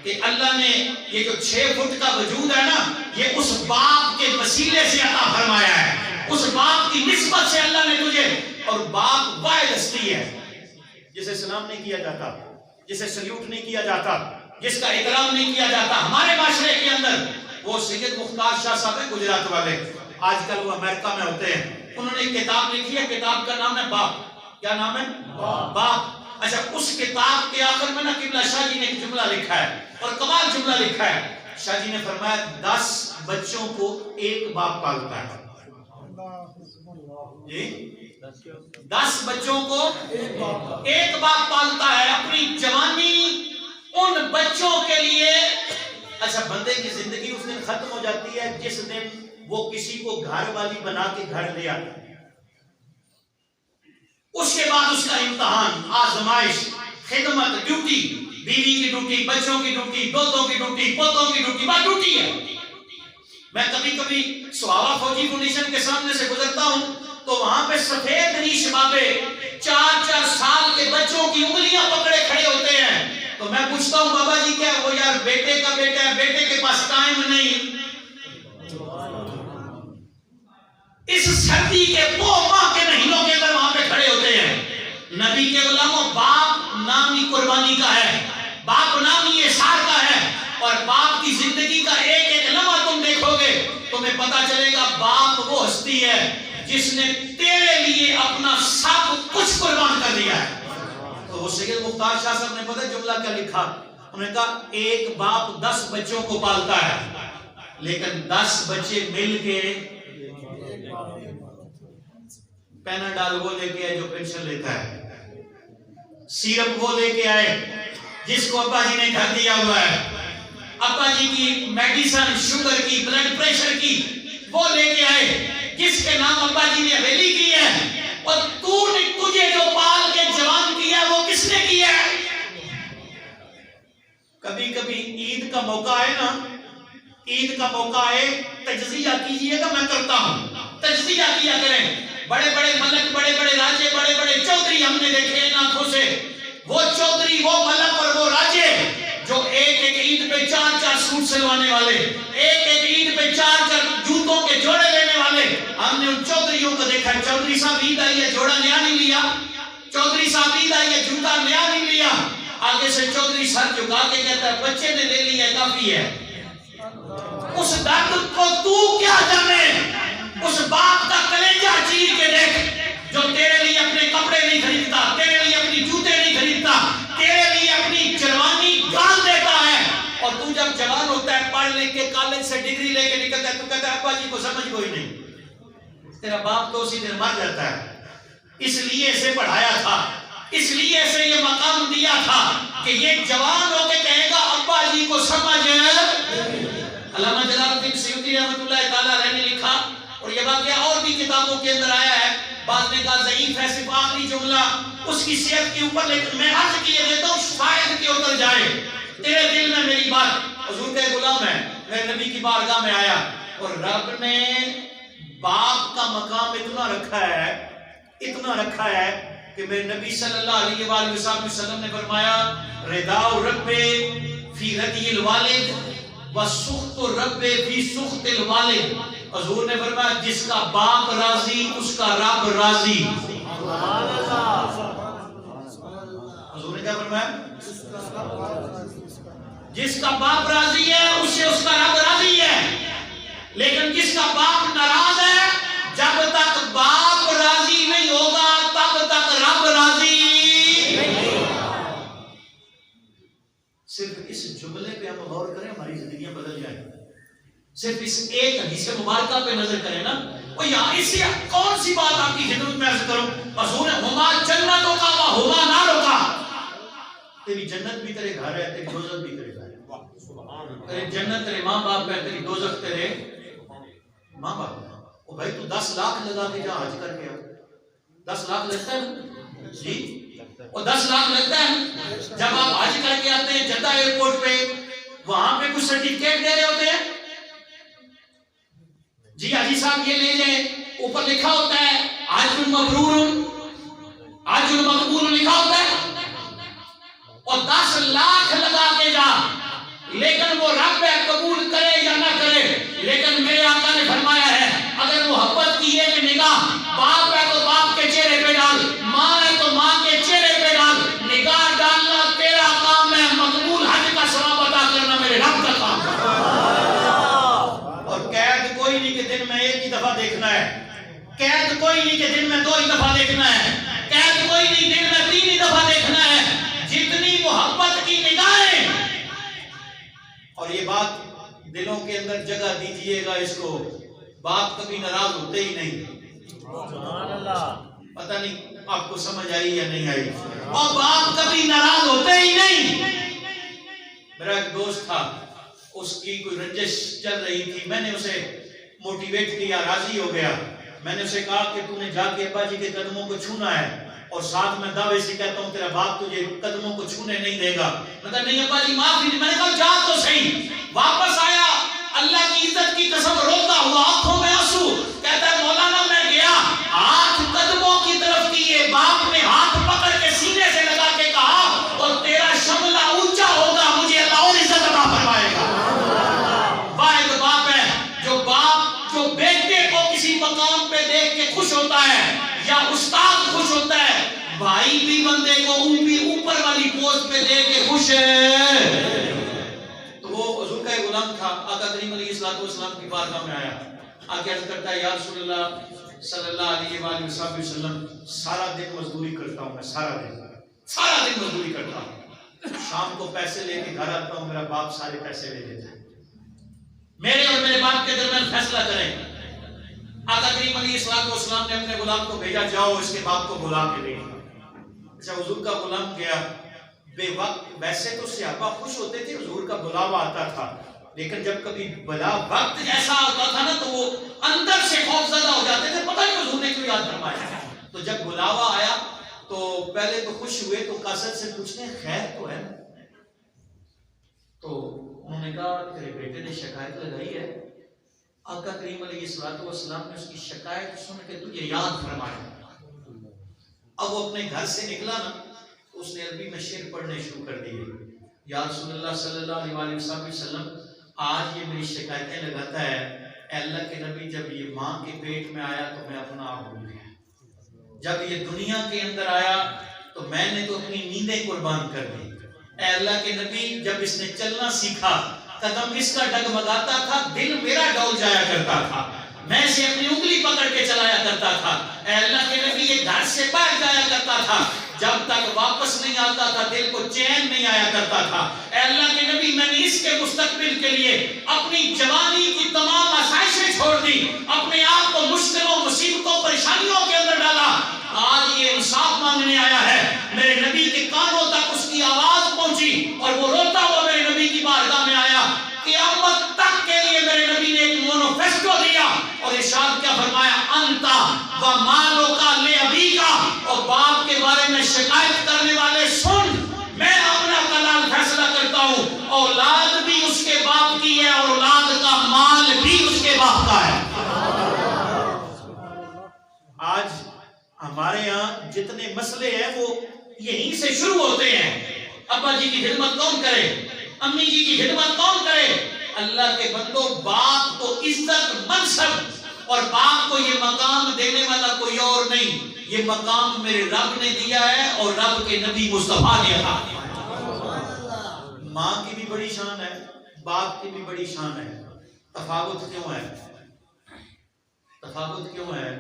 کہ اللہ نے یہ جو 6 فٹ کا وجود ہے نا یہ اس باپ کے وسیلے سے عطا فرمایا ہے، اس باپ کی نسبت سے اللہ نے تجھے، اور باپ واحد ہستی ہے جسے سلام نہیں کیا جاتا، جسے سلیوٹ نہیں کیا جاتا، جس کا احترام نہیں کیا جاتا ہمارے معاشرے کے اندر، وہ سید مختار شاہ صاحب ہیں گجرات والے، آج کل وہ امریکہ میں ہوتے ہیں، انہوں نے ایک کتاب لکھی ہے، کتاب کا نام ہے باپ۔ کیا نام ہے؟ باپ۔ اچھا اس کتاب کے آخر میں نا قبلہ شاہ جی نے ایک جملہ لکھا ہے اور کمال جملہ لکھا ہے، شاہ جی نے فرمایا 10 بچوں کو ایک باپ پالتا ہے، جی 10 بچوں کو ایک باپ پالتا ہے، اپنی جوانی ان بچوں کے لیے۔ اچھا بندے کی زندگی اس دن ختم ہو جاتی ہے جس دن وہ کسی کو گھر والی بنا کے گھر لے آتا ہے، اس کے بعد اس کا امتحان، آزمائش، خدمت، ڈیوٹی، بیوی کی ڈیوٹی، بچوں کی ڈیوٹی، دوتوں کی ڈیوٹی، پوتوں کی ڈیوٹی، بات ڈیوٹی ہے۔ میں کبھی کبھی سہاوا فوجی پوزیشن کے سامنے سے گزرتا ہوں تو وہاں پہ سفید ریش بابے 4 سال کے بچوں کی انگلیاں پکڑے کھڑے ہوتے ہیں، تو میں پوچھتا ہوں بابا جی کیا وہ یار بیٹے کا بیٹا ہے، بیٹے کے پاس ٹائم نہیں، اس سردی کے وہ ماہ کے مہینوں کے اندر وہاں پہ کھڑے ہوتے ہیں۔ نبی کے غلاموں باپ نام ہی قربانی کا ہے، باپ نام ہی احسان کا ہے، اور باپ کی زندگی کا ایک ایک تمہیں پتا چلے گا باپ وہ ہستی ہے جس نے تیرے لیے اپنا سب کچھ قربان کر دیا ہے. تو وہ سید مختار شاہ صاحب نے پتہ جملہ کیا لکھا؟ انہوں نے کہا ایک باپ 10 بچوں کو پالتا ہے لیکن 10 بچے مل کے پیناڈال وہ لے کے آئے جو پینشن لیتا ہے، سیرپ وہ لے کے آئے جس کو ابا جی نے گھر دیا ہوا ہے، ابا جی کی میڈیسن شوگر کی بلڈ پریشر کی وہ لے کے آئے جس کے نام ابا جی نے حویلی کی ہے. اور تجھے جو پال کے جوان کیا ہے وہ کس نے کیا ہے؟ کبھی کبھی عید کا موقع ہے نا، عید کا موقع ہے، تجزیہ کیجئے گا، میں کرتا ہوں، تجزیہ کیا کریں. بڑے بڑے ملک، بڑے بڑے راجے، بڑے بڑے چودھری ہم نے دیکھے ان آنکھوں سے. وہ چودھری، وہ ملک اور وہ راجے جو ایک ایک عید پہ 4 سوٹ سلوانے والے، ایک ایک عید پہ 4 جوتوں کے جوڑے لینے والے، ہم نے ان چودھریوں کو دیکھا. چودھری صاحب عید آئی ہے جوڑا نیا نہیں لیا، چودھری صاحب عید آئی ہے جوتا نیا نہیں لیا. آگے سے چودھری سر جھکا کے کہتا ہے بچے نے لے لیا کافی ہے. اس درد کو تو کیا جانے، اس باپ کا کلیجہ چیر کے دیکھ جو تیرے لیے اپنے کپڑے نہیں خریدتا، تیرے لیے اپنی جوتے نہیں خریدتا، تیرے لیے اپنی جوانی گال دیتا ہے. اور تو جب جوان ہوتا ہے، پڑھ لکھ کے کالج سے ڈگری لے کے نکلتا ہے، تو کہتا ہے ابا جی کو سمجھ کوئی نہیں. تیرا باپ تو اسی دن مر جاتا ہے. اس لیے اسے پڑھایا تھا، اس لیے اسے یہ مقام دیا تھا کہ یہ جوان ہو کے کہے گا ابا جی کو سمجھ. علامہ جلال الدین سیوطی رحمۃ اللہ تعالیٰ علیہ نے لکھا، اور یہ واقعہ اور بھی کتابوں کے اندر آیا ہے، بعض نے کہا ضعیف ہے، صرف آخری جملہ اس کی صحت کے اوپر، لیکن میں عرض کیے دیتا ہوں شاید کہ اتر جائے تیرے دل میں میری بات. حضور کا غلام ہے، میرے نبی کی بارگاہ میں آیا اور رب نے باپ کا مقام اتنا رکھا ہے کہ میرے نبی صلی اللہ علیہ وآلہ وسلم نے فرمایا رداء رب فی ردی الوالد وسخط رب فی سخط الوالد. حضور نے فرمایا جس کا باپ راضی اس کا رب راضی. حضور نے کیا فرمایا؟ جس کا باپ راضی ہے اس سے اس کا رب راضی ہے، لیکن جس کا باپ ناراض ہے، جب تک باپ راضی نہیں ہوگا تب تک رب راضی نہیں ہوگا. صرف اس جملے پہ ہم غور کریں ہماری زندگیاں بدل جائیں. صرف اس ایک حدیث مبارکہ پہ نظر کریں نا، اور یہاں اس سے کون سی بات آپ کی خدمت میں عرض کروں. حضور نے ہما جنتوں کا ہما ناروں کا، تیری جنت بھی تیرے گھر ہے، تیری دوزخ بھی تیرے گھر ہے. تیری جنت تیرے ماں باپ ہے، تیری دوزخ تیرے ماں باپ ہے. او بھائی تو 10 لاکھ لگا کے جا حج کر کے آ، 10 لاکھ لگتا ہے جی، اور 10 لاکھ لگتا ہے جب آپ حج کر کے آتے ہیں جدہ ایئرپورٹ پہ، وہاں پہ کچھ سرٹیفکیٹ دے رہے ہوتے ہیں جی حاجی صاحب یہ لے جائیں، اوپر لکھا ہوتا ہے حج مبرور، حج مقبول لکھا ہوتا ہے، اور 10 لاکھ لگا کے جا، لیکن وہ رب قبول کرے یا نہ کرے. لیکن میرے آقا نے فرمایا ہے اگر محبت کی ایک نگاہ، باپ ہے تو باپ کے چہرے پہ ڈال، ماں ہے تو ماں کے چہرے پہ ڈال، نگاہ ڈالنا تیرا کام ہے، مقبول حج کا ثواب عطا کرنا میرے رب کا کام ہے. اور قید کوئی نہیں کہ دن میں 1 ہی دفعہ دیکھنا ہے، قید کوئی نہیں کہ دن میں 2 ہی دفعہ دیکھنا ہے، قید کوئی نہیں دن میں 3 ہی دفعہ دیکھنا ہے. جتنی محبت کی نگاہیں، اور یہ بات دلوں کے اندر جگہ دیجئے گا اس کو، باپ کبھی ناراض ہوتے ہی نہیں. پتہ نہیں آپ کو سمجھ آئی یا نہیں آئی، اور باپ کبھی ناراض ہوتے ہی نہیں. میرا ایک دوست تھا، اس کی کوئی رنجش چل رہی تھی، میں نے اسے موٹیویٹ کیا، راضی ہو گیا. میں نے اسے کہا کہ تو نے جا کے ابا جی کے قدموں کو چھونا ہے، اور ساتھ میں دعوے سے کہتا ہوں تیرا باپ تجھے قدموں کو چھونے نہیں دے گا. میں کہا نہیں ابا جی معاف نہیں. میں نے کہا جا تو صحیح. واپس آیا، اللہ کی عزت کی قسم روتا ہوا، آنکھوں میں آنسو، کہتا ہے مولانا میں گیا، ہاتھ قدموں کی طرف کیے، باپ نے ہاتھ پکڑ کے سینے سے لگا کے کہا اور تیرا شملہ اونچا ہوگا، مجھے اللہ اور عزت عطا فرمائے گا. واحد باپ ہے جو بیٹے کو کسی مقام پہ دیکھ کے خوش ہوتا ہے، یا استاد خوش ہوتا ہے، بھائی بھی بندے کو اوپر والی پوسٹ پہ دیکھ کے خوش ہے. تو وہ حضور کا غلام تھا، آقا کریم علیہ الصلوۃ والسلام کی بارگاہ میں آیا، آ کے عرض کرتا ہے یا رسول اللہ صلی اللہ علیہ وآلہ وسلم، سارا دن مزدوری کرتا ہوں، میں سارا دن مزدوری کرتا ہوں، شام کو پیسے لے کے گھر آتا ہوں، میرا باپ سارے پیسے لے لیتا ہے، میرے اور میرے باپ کے درمیان فیصلہ کریں۔ آقا کریم علیہ السلام نے اپنے غلام کو بھیجا، جاؤ اس کے باپ کو بلا کے لے۔ اچھا حضور کا غلام گیا، بے وقت، ویسے تو صحابہ خوش ہوتے تھے حضور کا بلاوا آتا تھا، لیکن جب کبھی بلا وقت ایسا ہوتا تھا نا تو وہ اندر سے خوف زدہ ہو جاتے تھے، پتہ نہیں حضور نے کیوں یاد فرمایا۔ تو جب بلاوا آیا تو پہلے تو خوش ہوئے، تو کثرت سے پوچھتے ہیں خیر تو ہے نا؟ تو انہوں نے کہا تیرے بیٹے نے شکایت لگائی ہے۔ آقا کریم علیہ السلام نے اس کی شکایت سن کے تجھے یاد فرمایا۔ اب وہ اپنے گھر سے نکلا نا، اس نے عربی میں شعر پڑھنے شروع کر دیے، یا رسول اللہ صلی اللہ علیہ وسلم، آج یہ میری شکایتیں لگاتا ہے، اے اللہ کے نبی جب یہ ماں کے پیٹ میں آیا تو میں اپنا آپ بھول گیا، جب یہ دنیا کے اندر آیا تو میں نے تو اپنی نیندیں قربان کر دی، اے اللہ کے نبی جب اس نے چلنا سیکھا قدم اس کا ڈگمگاتا تھا، دل میرا ڈول جایا کرتا تھا، میں اسے اپنی انگلی پکڑ کے چلایا کرتا تھا، اے اللہ کے نبی یہ گھر سے باہر جایا کرتا تھا، جب تک واپس نہیں آتا تھا دل کو چین نہیں آیا کرتا تھا، اے اللہ کے نبی میں نے اس کے مستقبل کے لیے اپنی جوانی کی تمام آسائشیں چھوڑ دی، اپنے آپ کو مشکلوں مصیبتوں پریشانیوں کے اندر ڈالا، آج یہ انصاف مانگنے آیا ہے۔ میرے نبی کے کانوں تک اس کی آواز پہنچی اور وہ روتا ہوا میرے نبی کی بارگاہ میں آیا، قیامت تک کے لیے میرے نبی نے ایک مونوفیسٹو دیا اور ارشاد کیا فرمایا، انتا و مالو کا لے ابی کا، اور باپ کے بارے میں شکایت کرنے والے سن، میں اپنا کلام فیصلہ کرتا ہوں، اولاد بھی اس کے باپ کی ہے اور اولاد کا مال بھی اس کے باپ کا ہے۔ آج ہمارے ہاں جتنے مسئلے ہیں وہ یہیں سے شروع ہوتے ہیں، ابا جی کی خدمت کون کرے، امی جی کی خدمت کون کرے؟ اللہ کے بندو، باپ کو عزت منصب اور باپ کو یہ مقام دینے والا کوئی اور نہیں، یہ مقام میرے رب نے دیا ہے اور رب کے نبی مصطفیٰ نے دیا۔ ماں کی بھی بڑی شان ہے، باپ کی بھی بڑی شان ہے، تفاوت کیوں ہے؟ تفاوت کیوں ہے؟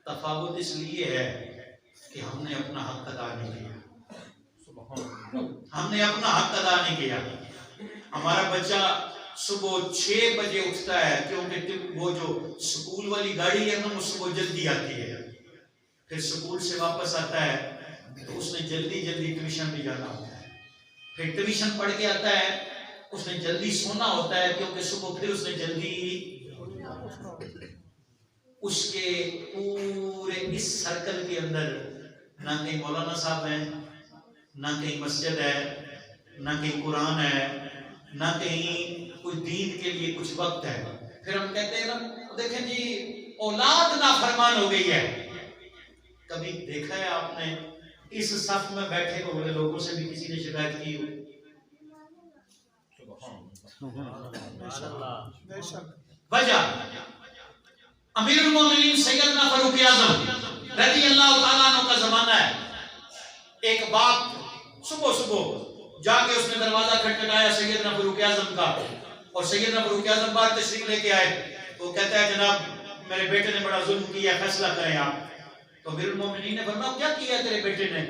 تفاوت اس لیے ہے کہ ہم نے اپنا حق ادا نہیں کیا، ہم نے اپنا حق ادا نہیں کیا۔ ہمارا بچہ صبح 6 بجے اٹھتا ہے کیونکہ وہ جو سکول والی گاڑی ہے نا وہ صبح جلدی آتی ہے، پھر سکول سے واپس آتا ہے تو اس نے جلدی ٹیوشن بھی جانا ہوتا ہے، پھر ٹیوشن پڑھ کے آتا ہے، اس نے جلدی سونا ہوتا ہے کیونکہ صبح پھر اس نے جلدی، اس کے پورے اس سرکل کے اندر نہ کہیں مولانا صاحب ہیں، نہ کہیں مسجد ہے، نہ کہیں قرآن ہے، نہ کہیں کوئی دین کے لیے کچھ وقت ہے۔ پھر ہم کہتے ہیں نا دیکھیں جی اولاد نافرمان ہو گئی ہے۔ کبھی دیکھا ہے آپ نے اس صف میں بیٹھے ہوئے لوگوں سے بھی کسی نے شکایت کی ہو؟ وجہ امیر المومنین سیدنا فاروق اعظم رضی اللہ تعالیٰ عنہ کا زمانہ ہے، ایک باپ صبح جا کے اس نے دروازہ کھٹکھٹایا سیدنا فاروق اعظم کا، اور سیدنا فاروق اعظم باہر تشریف لے کے آئے، تو کہتا ہے جناب میرے بیٹے نے بڑا ظلم کیا، فیصلہ کریں آپ۔ تو امیر المومنین نے فرمایا کیا کیا ہے تیرے بیٹے نے؟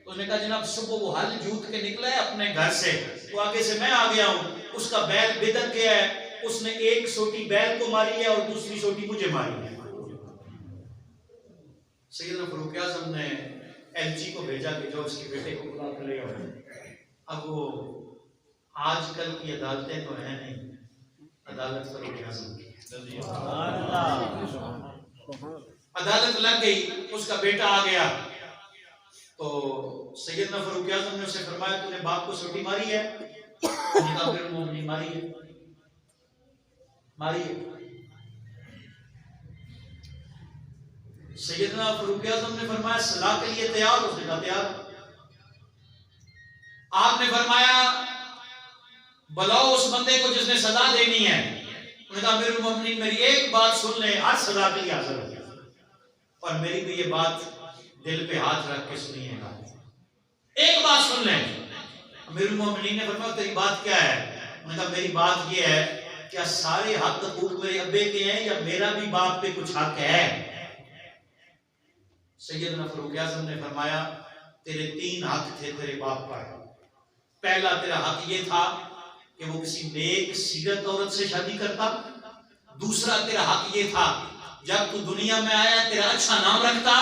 اس نے کہا جناب صبح وہ ہل جوت کے نکلا ہے اپنے گھر سے، تو آگے سے میں آ گیا ہوں، اس کا بیل بدک گیا ہے، اس نے ایک سوٹی بیل کو ماری ہے اور دوسری سوٹی مجھے ماری ہے۔ سیدنا فاروق اعظم نے ایل جی کو بھیجا کہ جو اس کے بیٹے کو بلا کر لے آؤ۔ اب وہ آج کل کی عدالتیں تو ہیں نہیں، عدالت فاروق اعظم کی، عدالت لگ گئی، اس کا بیٹا آ گیا، تو سیدنا فاروق اعظم نے اسے فرمایا تو نے باپ کو سوٹی ماری ہے؟ امیر المومنین ماری ہے، ماری ہے۔ سیدنا فاروق اعظم نے فرمایا صلاح کے لیے تیار ہو؟ اس نے کہا تیار۔ آپ نے فرمایا بلاؤ اس بندے کو جس نے سزا دینی ہے۔ انہوں نے کہا امیر المومنین میری ایک بات سن لیں، آج سزا کے لیے حاضر ہو، اور میری بھی یہ بات دل پہ ہاتھ رکھ کے سنیے گا، ایک بات سن لیں۔ امیر المومنین نے فرمایا تیری بات کیا ہے؟ انہوں نے کہا میری بات یہ ہے کیا سارے حق حقوق میرے ابے کے ہیں یا میرا بھی باپ پہ کچھ حق ہے؟ سیدنا فاروق اعظم نے فرمایا تیرے 3 حق تھے تیرے باپ پر. پہلا تیرا حق یہ تھا کہ وہ کسی نیک سیرت عورت سے شادی کرتا. دوسرا تیرا حق یہ تھا جب تو دنیا میں آیا تیرا اچھا نام رکھتا.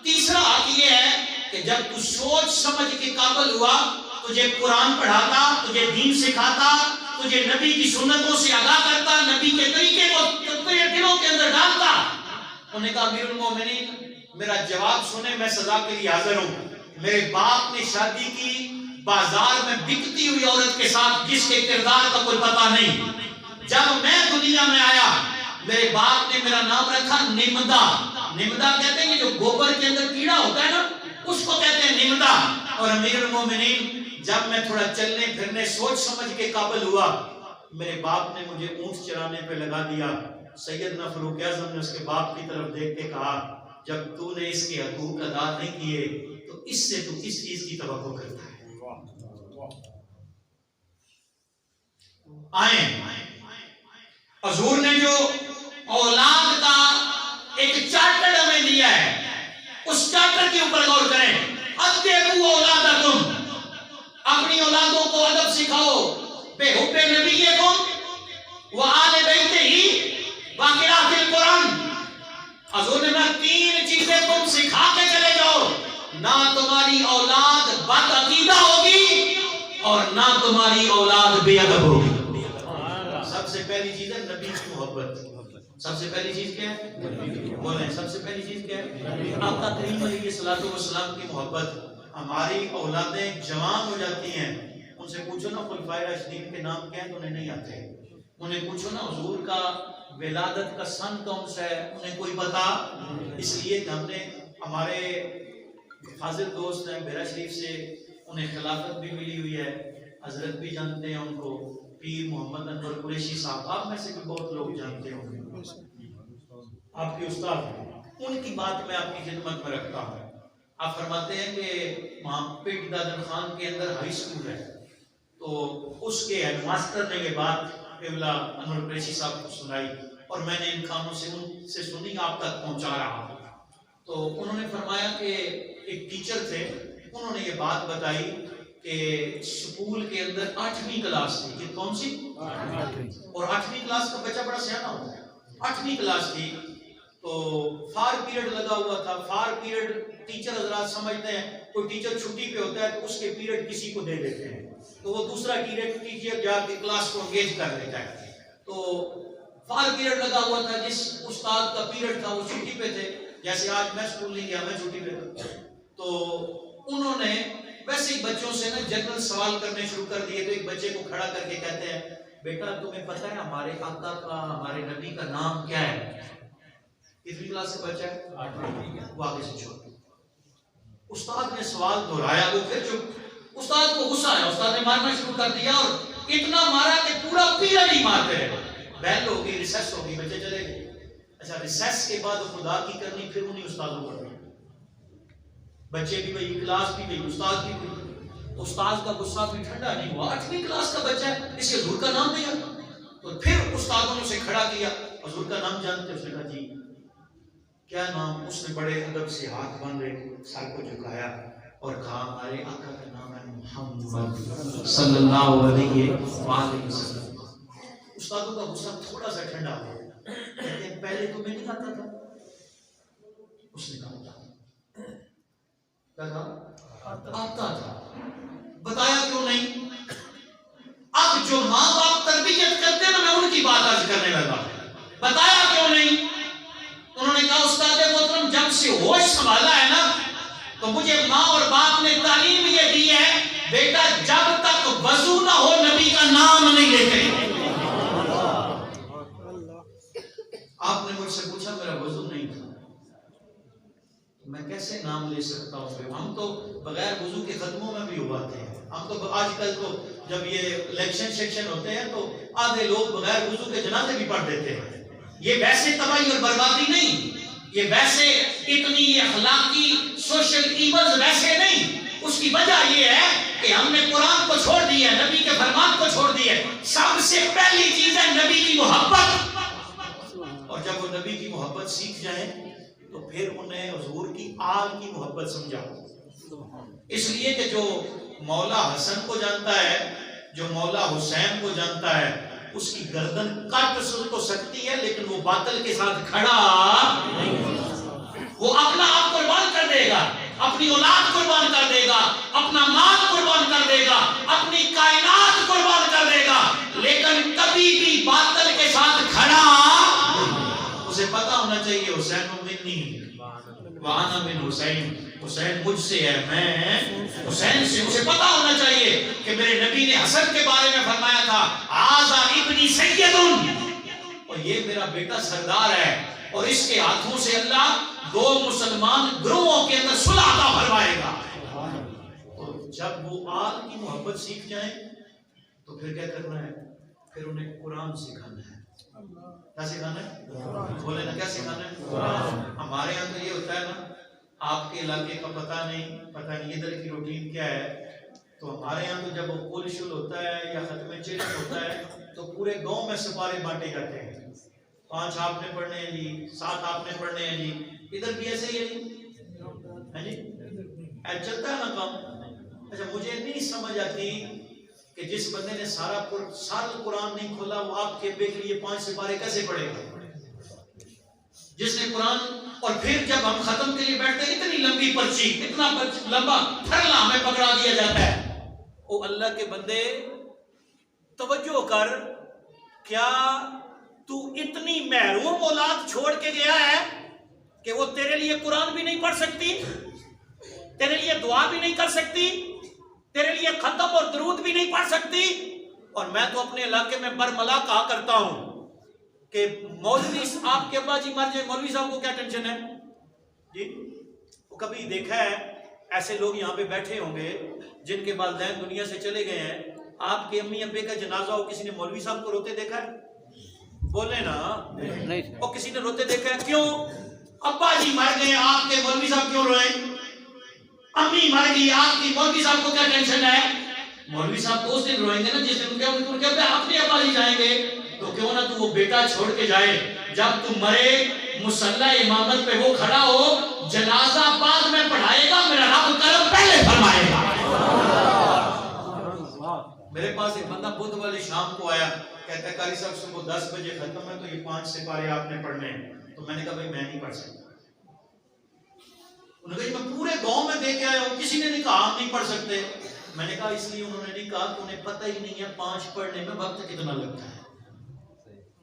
تیسرا حق یہ ہے کہ جب تو سوچ سمجھ کے قابل ہوا تجھے قرآن پڑھاتا, تجھے دین سکھاتا, تجھے نبی کی سنتوں سے آگاہ کرتا, نبی کے طریقے کو تیرے دلوں کے اندر ڈالتا. انہوں نے کہا امیر المومنین میرا جواب سنیں, میں سزا کے لیے حاضر ہوں. میرے باپ نے شادی کی بازار میں بکتی ہوئی عورت کے ساتھ جس کے کردار کا کوئی پتہ نہیں. جب میں دنیا میں آیا میرے باپ نے میرا نام رکھا نمدہ. نمدہ کہتے ہیں کہ جو گوبر کے اندر کیڑا ہوتا ہے نا اس کو کہتے ہیں نمدہ. اور امیر المومنین جب میں تھوڑا چلنے پھرنے سوچ سمجھ کے قابل ہوا میرے باپ نے مجھے اونٹ چرانے پہ لگا دیا. سیدنا فاروق اعظم نے اس کے باپ کی طرف دیکھ کے کہا جب تو نے اس کے حقوق ادا نہیں کیے تو اس سے تو کس چیز کی توقع کرتا ہے؟ آئیں حضور نے جو اولاد کا ایک چارٹر ہمیں دیا ہے اس چارٹر کے اوپر غور کریں. ادبوا اولادکم, اپنی اولادوں کو ادب سکھاؤ. بحب نبیکم وآل بیتہ وقراءۃ القرآن. حضور نے کہا 3 چیزیں تم سکھا کے چلے جاؤ, نہ تمہاری اولاد بد عقیدہ ہوگی اور نہ تمہاری اولاد بے ادب ہوگی. سب سے پہلی چیز ہے نبی کی محبت. سب سے پہلی چیز کیا ہے؟ بولیں سب سے پہلی چیز کیا ہے؟ آقا کریم علیہ الصلوۃ والسلام کی محبت. ہماری اولادیں جوان ہو جاتی ہیں, ان سے پوچھو نا خلفائے راشدین کے نام کیا ہیں تو انہیں نہیں آتے. انہیں پوچھو نا حضور کا ولادت کا سن کون سا ہے, انہیں کوئی پتا. اس لیے کہ ہم نے ہمارے فاضل دوست ہیں بیرا شریف سے, انہیں خلافت بھی ملی ہوئی ہے, حضرت بھی جانتے ہیں ان کو, پیر محمد انور قریشی صاحب آپ میں سے بھی بہت لوگ جانتے ہوں گے, آپ کے استاد ہیں. ان کی بات میں آپ کی خدمت میں رکھتا ہوں. آپ فرماتے ہیں کہ وہاں پٹ دادن خان کے اندر ہائی اسکول ہے, تو اس کے ہیڈ ماسٹر نے یہ بات قبلہ انور قریشی صاحب کو سنائی اور میں نے ان کاموں سے ان سے سنی آپ تک پہنچا رہا ہوں. تو انہوں نے فرمایا کہ ایک ٹیچر تھے, انہوں نے یہ بات بتائی کہ سکول کے اندر 8ویں کلاس تھی. کہ کون سی؟ اور 8ویں کلاس کا بچہ بڑا سیانا ہوتا ہے. 8ویں کلاس تھی تو فار پیریڈ لگا ہوا تھا. فار پیریڈ ٹیچر حضرات سمجھتے ہیں کوئی ٹیچر چھٹی پہ ہوتا ہے تو اس کے پیریڈ کسی کو دے دیتے ہیں, تو وہ دوسرا ٹیچر جا کے کلاس کو انگیج کر لیتا ہے. تو فار پیریڈ لگا ہوا تھا, جس استاد کا پیریڈ تھا وہ چھٹی پہ تھے. جیسے آج میں اسکول نہیں گیا, میں چھٹی پہ تھا, تو انہوں نے ویسے ہی بچوں سے نا جنرل سوال کرنے شروع کر دیے. تو ایک بچے کو کھڑا کر کے کہتے ہیں بیٹا تمہیں پتہ ہے ہمارے آقا کا, ہمارے نبی کا نام کیا ہے؟ کتنی کلاس سے بچہ ہے؟ 8ویں. وہ آگے سے چھوڑ. استاد نے سوال دہرایا, وہ پھر چپ. استاد کو غصہ آیا, استاد نے مارنا شروع کر دیا اور اتنا مارا کہ پورا پیریڈ ہی مارتے رہے. بیل ہو گئی, ریسیس ہو گئی, بچے چلے گئے. اچھا ریسیس کے بعد خدا کی کرنی پھر انہیں استادوں پر گئی. بچے بھی گئی, کلاس بھی گئی, استاد بھی گئی. استاد کا غصہ بھی ٹھنڈا نہیں ہوا. 8ویں کلاس کا بچہ ہے, اس کے حضور کا نام نہیں آتا. تو پھر استادوں نے اسے کھڑا کیا, حضور کا نام جانتے؟ اس نے کہا جی. کیا نام؟ اس نے بڑے ادب سے ہاتھ باندھے, سر کو جھکایا اور کہا ہمارے آقا کا نام ہے محمد صلی اللہ علیہ وسلم. استادوں کا غصہ تھوڑا سا ٹھنڈا ہو گیا. کہتے ہیں پہلے تمہیں نہیں آتا تھا؟ اس نے کہا آتا تھا. بتایا کیوں نہیں؟ اب جو ماں باپ تربیت کرتے نا, میں ان کی بات آج کرنے لگا. بتایا کیوں نہیں؟ انہوں نے کہا استاد محترم جب سے ہوش سنبھالا ہے نا تو مجھے ماں اور باپ نے تعلیم یہ دی ہے بیٹا جب تک وضو نہ ہو نبی کا نام نہیں لیتے. آپ نے مجھ سے پوچھا میرا وضو نہیں تھا, میں کیسے نام لے سکتا ہوں؟ ہم تو بغیر وضو کے ختموں میں بھی اگاتے ہیں. ہم تو آج کل تو جب یہ الیکشن سیکشن ہوتے ہیں تو آدھے لوگ بغیر وضو کے جنازے بھی پڑھ دیتے ہیں. یہ ویسے تباہی اور بربادی نہیں, یہ ویسے اتنی اخلاقی سوشل ایونز ویسے نہیں. اس کی وجہ یہ ہے کہ ہم نے قرآن کو چھوڑ دیا ہے، نبی کے فرمان کو چھوڑ دیا ہے، سب سے پہلی چیز ہے نبی کی محبت. اور جب وہ نبی کی محبت سیکھ جائیں تو پھر انہیں حضور کی آل کی محبت سمجھاؤ. اس لیے کہ جو مولا حسن کو جانتا ہے، جو مولا حسین کو جانتا ہے، اس کی گردن کٹ تو سکتی ہے لیکن وہ باطل کے ساتھ کھڑا نہیں. وہ اپنا آپ قربان کر دے گا، اپنی اولاد قربان کر دے گا، اپنا مال قربان کر دے گا، اپنی کائنات قربان کر دے گا، لیکن کبھی بھی باطل کے ساتھ کھڑا. اسے پتا ہونا چاہیے حسین منی وانا من حسین، حسین مجھ سے ہے، میں حسین سے. اسے پتا ہونا چاہیے کہ میرے نبی نے حسن کے بارے میں فرمایا تھا آزا ابنی سیدن، اور یہ میرا بیٹا سردار ہے، اور اس کے ہاتھوں سے اللہ 2 مسلمان گروہوں کے اندر صلح عطا فرمائے گا. اور جب وہ آل کی محبت سیکھ جائیں تو پھر کیا کرنا ہے؟ پھر انہیں قرآن سکھانا ہے. کیا سکھانا ہے؟ بولے نا کیا سکھانا ہے؟ ہمارے یہاں تو یہ ہوتا ہے نا، آپ کے علاقے کا پتہ نہیں ادھر کی روٹین کیا ہے. تو ہمارے یہاں تو جب وہ پول شل ہوتا ہے یا ختم چلم ہوتا ہے تو پورے گاؤں میں سپارے بانٹے جاتے ہیں. 5 آپ نے پڑھنے ہیں جی، 7 آپ نے پڑھنے ہیں جی. ادھر بھی ایسے ہی ہے جی، ایسا چلتا ہے نا کام. اچھا مجھے نہیں سمجھ آتی کہ جس بندے نے سارا قرآن نہیں کھولا وہ آپ کے بے کے لیے 5 سپارے کیسے پڑھے گا؟ جس نے قرآن، اور پھر جب ہم ختم کے لیے بیٹھتے ہیں اتنی لمبی پرچی، اتنا لمبا پھرلا ہمیں پکڑا دیا جاتا ہے. او اللہ کے بندے توجہ کر، کیا تو اتنی محروم اولاد چھوڑ کے گیا ہے کہ وہ تیرے لیے قرآن بھی نہیں پڑھ سکتی، تیرے لیے دعا بھی نہیں کر سکتی، تیرے لیے ختم اور درود بھی نہیں پڑھ سکتی؟ اور میں تو اپنے علاقے میں برملا کہا کرتا ہوں کہ مولوی آپ کے ابا جی مر جائے، مولوی صاحب کو کیا ٹینشن ہے جی؟ وہ کبھی دیکھا ہے ایسے لوگ یہاں پہ بیٹھے ہوں گے جن کے والدین دنیا سے چلے گئے ہیں، آپ کے امی ابے کا جنازہ ہو، کسی نے مولوی صاحب کو روتے دیکھا ہے؟ بولے نا. اور کسی نے روتے دیکھا ہے؟ کیوں؟ ابا جی مر گئے، آپ کے مولوی صاحب کیوں روئے؟ امی مر گئی آپ کی، مولوی صاحب کو کیا ٹینشن ہے؟ مولوی صاحب تو اس دن روئیں گے نا جس دن اپنے ابا جی جائیں گے. تو کیوں نہ تو وہ بیٹا چھوڑ کے جائے، جب تم مرے مصلی امامت پہ وہ کھڑا ہو، جنازہ بعد میں پڑھائے گا، میرا رب کرم پہلے فرمائے گا. میرے پاس ایک بندہ بدھ والی شام کو آیا، کہتا ہے قاری صاحب صبح 10 بجے ختم ہے تو یہ 5 سپارے آپ نے پڑھنے ہیں. تو میں نے کہا بھائی میں نہیں پڑھ سکتا. انہوں نے کہا میں پورے گاؤں میں دے کے آیا ہوں، کسی نے نہیں کہا ہم نہیں پڑھ سکتے. میں نے کہا اس لیے انہوں نے نہیں کہا کہ انہیں پتہ ہی نہیں ہے 5 پڑھنے میں وقت کتنا لگتا ہے.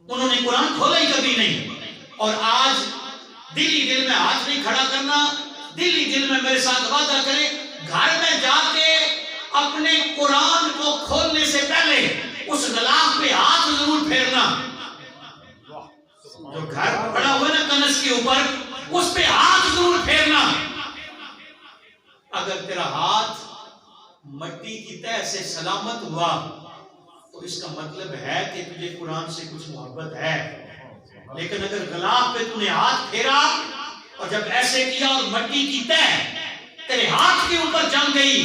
انہوں نے قرآن کھولا ہی کبھی نہیں. اور آج دل میں ہاتھ نہیں کھڑا کرنا، دل میں میرے ساتھ وعدہ کریں، گھر میں جا کے اپنے قرآن کو کھولنے سے پہلے اس غلاف پہ ہاتھ ضرور پھیرنا. جو گھر پڑا ہوا نا کنس کے اوپر، اس پہ ہاتھ ضرور پھیرنا. اگر تیرا ہاتھ مٹی کی تہ سے سلامت ہوا تو اس کا مطلب ہے کہ تجھے قرآن سے کچھ محبت ہے. لیکن اگر غلاف پہ تو نے ہاتھ پھیرا اور جب ایسے کیا اور مٹی کی تہ تیرے ہاتھ کے اوپر جم گئی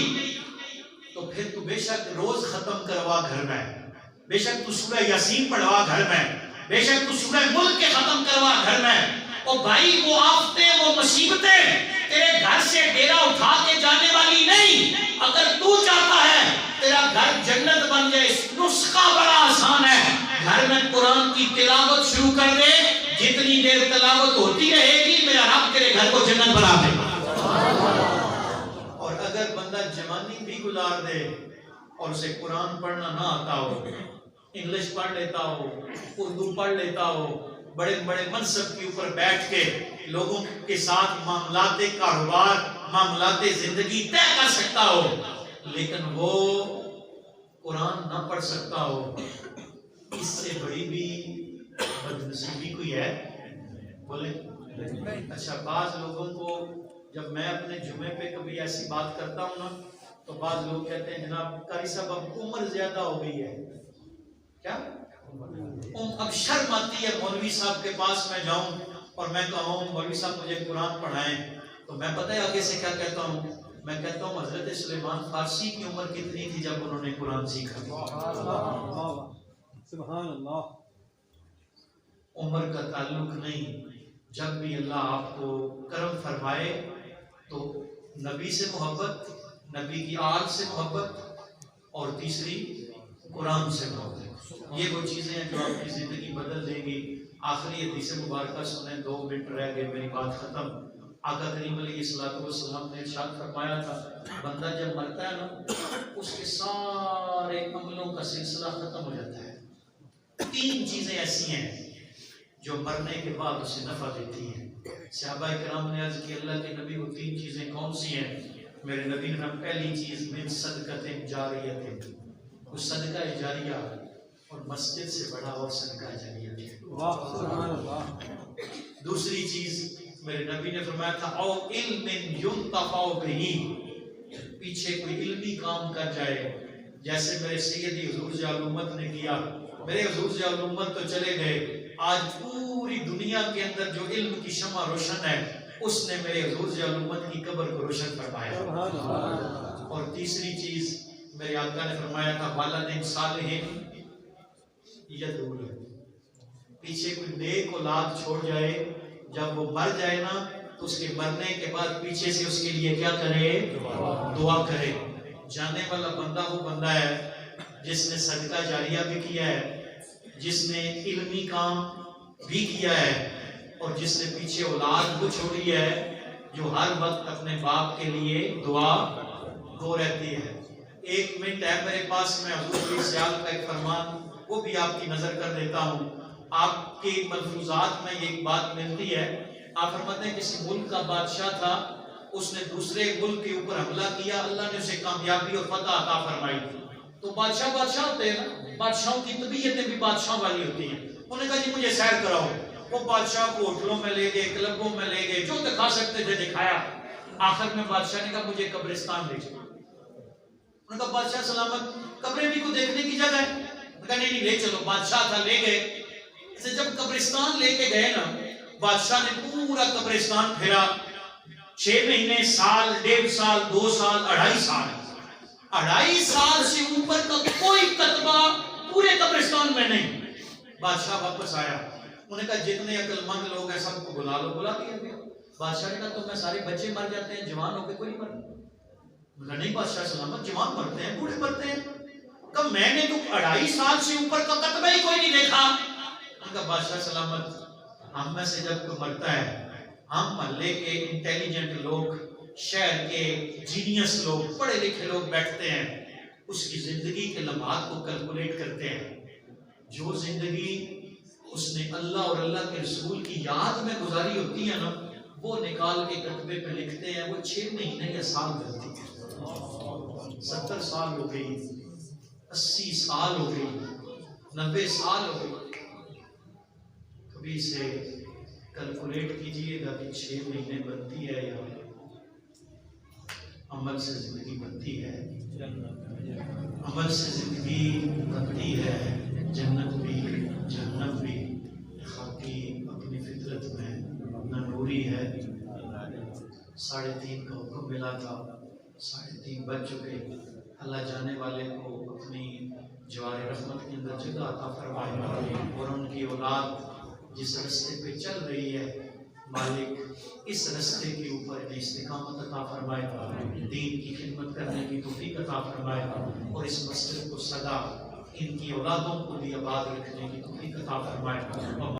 تو پھر تو بے شک روز ختم کروا گھر میں، بے شک تو سورہ یاسین پڑھوا گھر میں، بے شک تو سورہ ملک کے ختم کروا گھر میں. اور بھائی وہ آفتیں، وہ مصیبتیں تیرے گھر سے ڈیرا اٹھا کے جانے والی نہیں. اگر تو چاہتا ہے تیرا گھر جنت بن جائے، نسخہ بڑا آسان ہے. گھر میں قرآن کی تلاوت شروع کر دے، جتنی دیر تلاوت ہوتی رہے گی میرا رب تیرے گھر کو جنت بنا دے گا. اور اگر بندہ جوانی بھی گزار دے اور اسے قرآن پڑھنا نہ آتا ہو، انگلش پڑھ لیتا ہو، اردو پڑھ لیتا ہو، بڑے بڑے منصب کے اوپر بیٹھ کے لوگوں کے ساتھ معاملات کاروبار، معاملات زندگی طے کر سکتا ہو، لیکن وہ قرآن نہ پڑھ سکتا ہو، اس سے بڑی بھی بدنصیبی کوئی ہے؟ بولے. اچھا بعض لوگوں کو جب میں اپنے جمعے پہ کبھی ایسی بات کرتا ہوں نا تو بعض لوگ کہتے ہیں جناب قاری صاحب اب عمر زیادہ ہو گئی ہے. کیا اب شرم آتی ہے مولوی صاحب کے پاس میں جاؤں اور میں کہوں مولوی صاحب مجھے قرآن پڑھائیں، تو میں پتہ ہے آگے سے کیا کہتا ہوں، میں کہتا ہوں حضرت سلیمان فارسی کی عمر کتنی تھی جب انہوں نے قرآن سیکھا؟ سبحان اللہ. عمر کا تعلق نہیں. جب بھی اللہ آپ کو کرم فرمائے تو نبی سے محبت، نبی کی آل سے محبت، اور تیسری قرآن سے محبت. یہ وہ چیزیں ہیں جو آپ کی زندگی بدل دیں گی. آخری حدیث مبارکہ سنیں، 2 منٹ رہ گئے میری بات ختم. آقا کریم علیہ الصلوۃ والسلام نے ارشاد فرمایا تھا بندہ جب مرتا ہے نا اس کے سارے عملوں کا سلسلہ ختم ہو جاتا ہے. 3 چیزیں ایسی ہیں جو مرنے کے بعد اسے نفع دیتی ہیں. صحابہ کرام نے عرض کی اللہ کے نبی وہ 3 چیزیں کون سی ہیں؟ میرے نبی نے پہلی چیز من صدقۃ جاریہ، وہ صدقہ جاریہ، اور مسجد سے بڑا اور صدقہ جاریہ ہے. سبحان اللہ. دوسری چیز میرے نبی نے فرمایا تھا او علم ينتفع به، پیچھے کوئی علمی کام کر جائے، جیسے میرے سیدی حضور ضیاء الامت نے کیا. میرے حضور ضیاء الامت تو چلے گئے، آج پوری دنیا کے اندر جو علم کی شمع روشن ہے اس نے میرے حضور ضیاء الامت کی قبر کو روشن فرمایا. اور تیسری چیز میرے آقا نے فرمایا تھا والد صالح یدعو لہ، پیچھے کوئی نیک اولاد چھوڑ جائے، جب وہ مر جائے نا تو اس کے مرنے کے بعد پیچھے سے اس کے لیے کیا کرے؟ دعا کرے. جانے والا بندہ وہ بندہ ہے جس نے صدقہ جاریہ بھی کیا ہے، جس نے علمی کام بھی کیا ہے، اور جس نے پیچھے اولاد کو چھوڑی ہے جو ہر وقت اپنے باپ کے لیے دعا گو رہتی ہے. 1 منٹ ہے میرے پاس، میں حضور کی سیال کا ایک فرمان وہ بھی آپ کی نظر کر دیتا ہوں. آپ کے ملفوظات میں یہ ایک بات ملتی ہے، آپ فرماتے ہیں کسی ملک کا بادشاہ تھا، اس نے دوسرے ملک کے اوپر حملہ کیا، اللہ نے اسے کامیابی اور فتح عطا فرمائی. تو بادشاہ ہوتے ہیں نا، بادشاہوں کی طبیعتیں بھی بادشاہ والی ہوتی ہیں. انہوں نے کہا جی مجھے سیر کراؤ. وہ بادشاہ کو ہوٹلوں میں لے گئے، کلبوں میں لے گئے، جو دکھا سکتے تھے دکھایا. آخر میں بادشاہ نے کہا مجھے قبرستان لے چلو. انہوں نے کہا بادشاہ سلامت، قبریں بھی کو دیکھنے کی جگہ ہے. انہوں نے کہا نہیں لے چلو. بادشاہ تھا، لے گئے. جب قبرستان لے کے گئے نا، بادشاہ نے پورا قبرستان پھیرا. 6 مہینے، سال، 1.5 سال، 2 سال، 2.5 سال. 2.5 سال سے اوپر کا کوئی کتبہ پورے قبرستان میں نہیں. بادشاہ واپس آیا. انہوں نے کہا جتنے عقل مند لوگ ہیں سب کو بلا لو. بلا دیا گیا. بادشاہ نے کہا تو میں سارے بچے مر جاتے ہیں، جوان ہو کے کوئی نہیں مرتا. نہیں بادشاہ سلامت، جوان مرتے ہیں، بوڑھے مرتے ہیں. کہ میں نے تو 2.5 سال سے اوپر کا کتبہ ہی کوئی نہیں دیکھا. ان کا بادشاہ سلامت ہم میں سے جب کوئی مرتا ہے، ہم محلے کے انٹیلیجنٹ لوگ، شہر کے جینیس لوگ، پڑھے لکھے لوگ بیٹھتے ہیں، اس کی زندگی کے لمحات کو کیلکولیٹ کرتے ہیں. جو زندگی اس نے اللہ اور اللہ کے رسول کی یاد میں گزاری ہوتی ہے نا، وہ نکال کے کتبے پہ لکھتے ہیں. وہ 6 مہینے یا سال کرتی ہے. 70 سال ہو گئی، 80 سال ہو گئی، 90 سال ہو گئی. کبھی اسے کیلکولیٹ کیجئے گا کہ 6 مہینے بنتی ہے یا عمل سے زندگی بنتی ہے. عمل سے زندگی بنتی ہے، جنت بھی جہنم بھی. خاکی اپنی فطرت میں اپنا نوری ہے. 3:30 کا حکم ملا تھا، 3:30 بج چکے. اللہ جانے والے کو اپنی جوار رحمت کے اندر جگہ عطا فرمائے، اور ان کی اولاد جس رستے پہ چل رہی ہے مالک اس رستے کے اوپر انہیں استقامت عطا فرمائے، دین کی خدمت کرنے کی توفیق عطا فرمائے، اور اس مسجد کو سدا ان کی اولادوں کو بھی آباد رکھنے کی توفیق عطا فرمائے.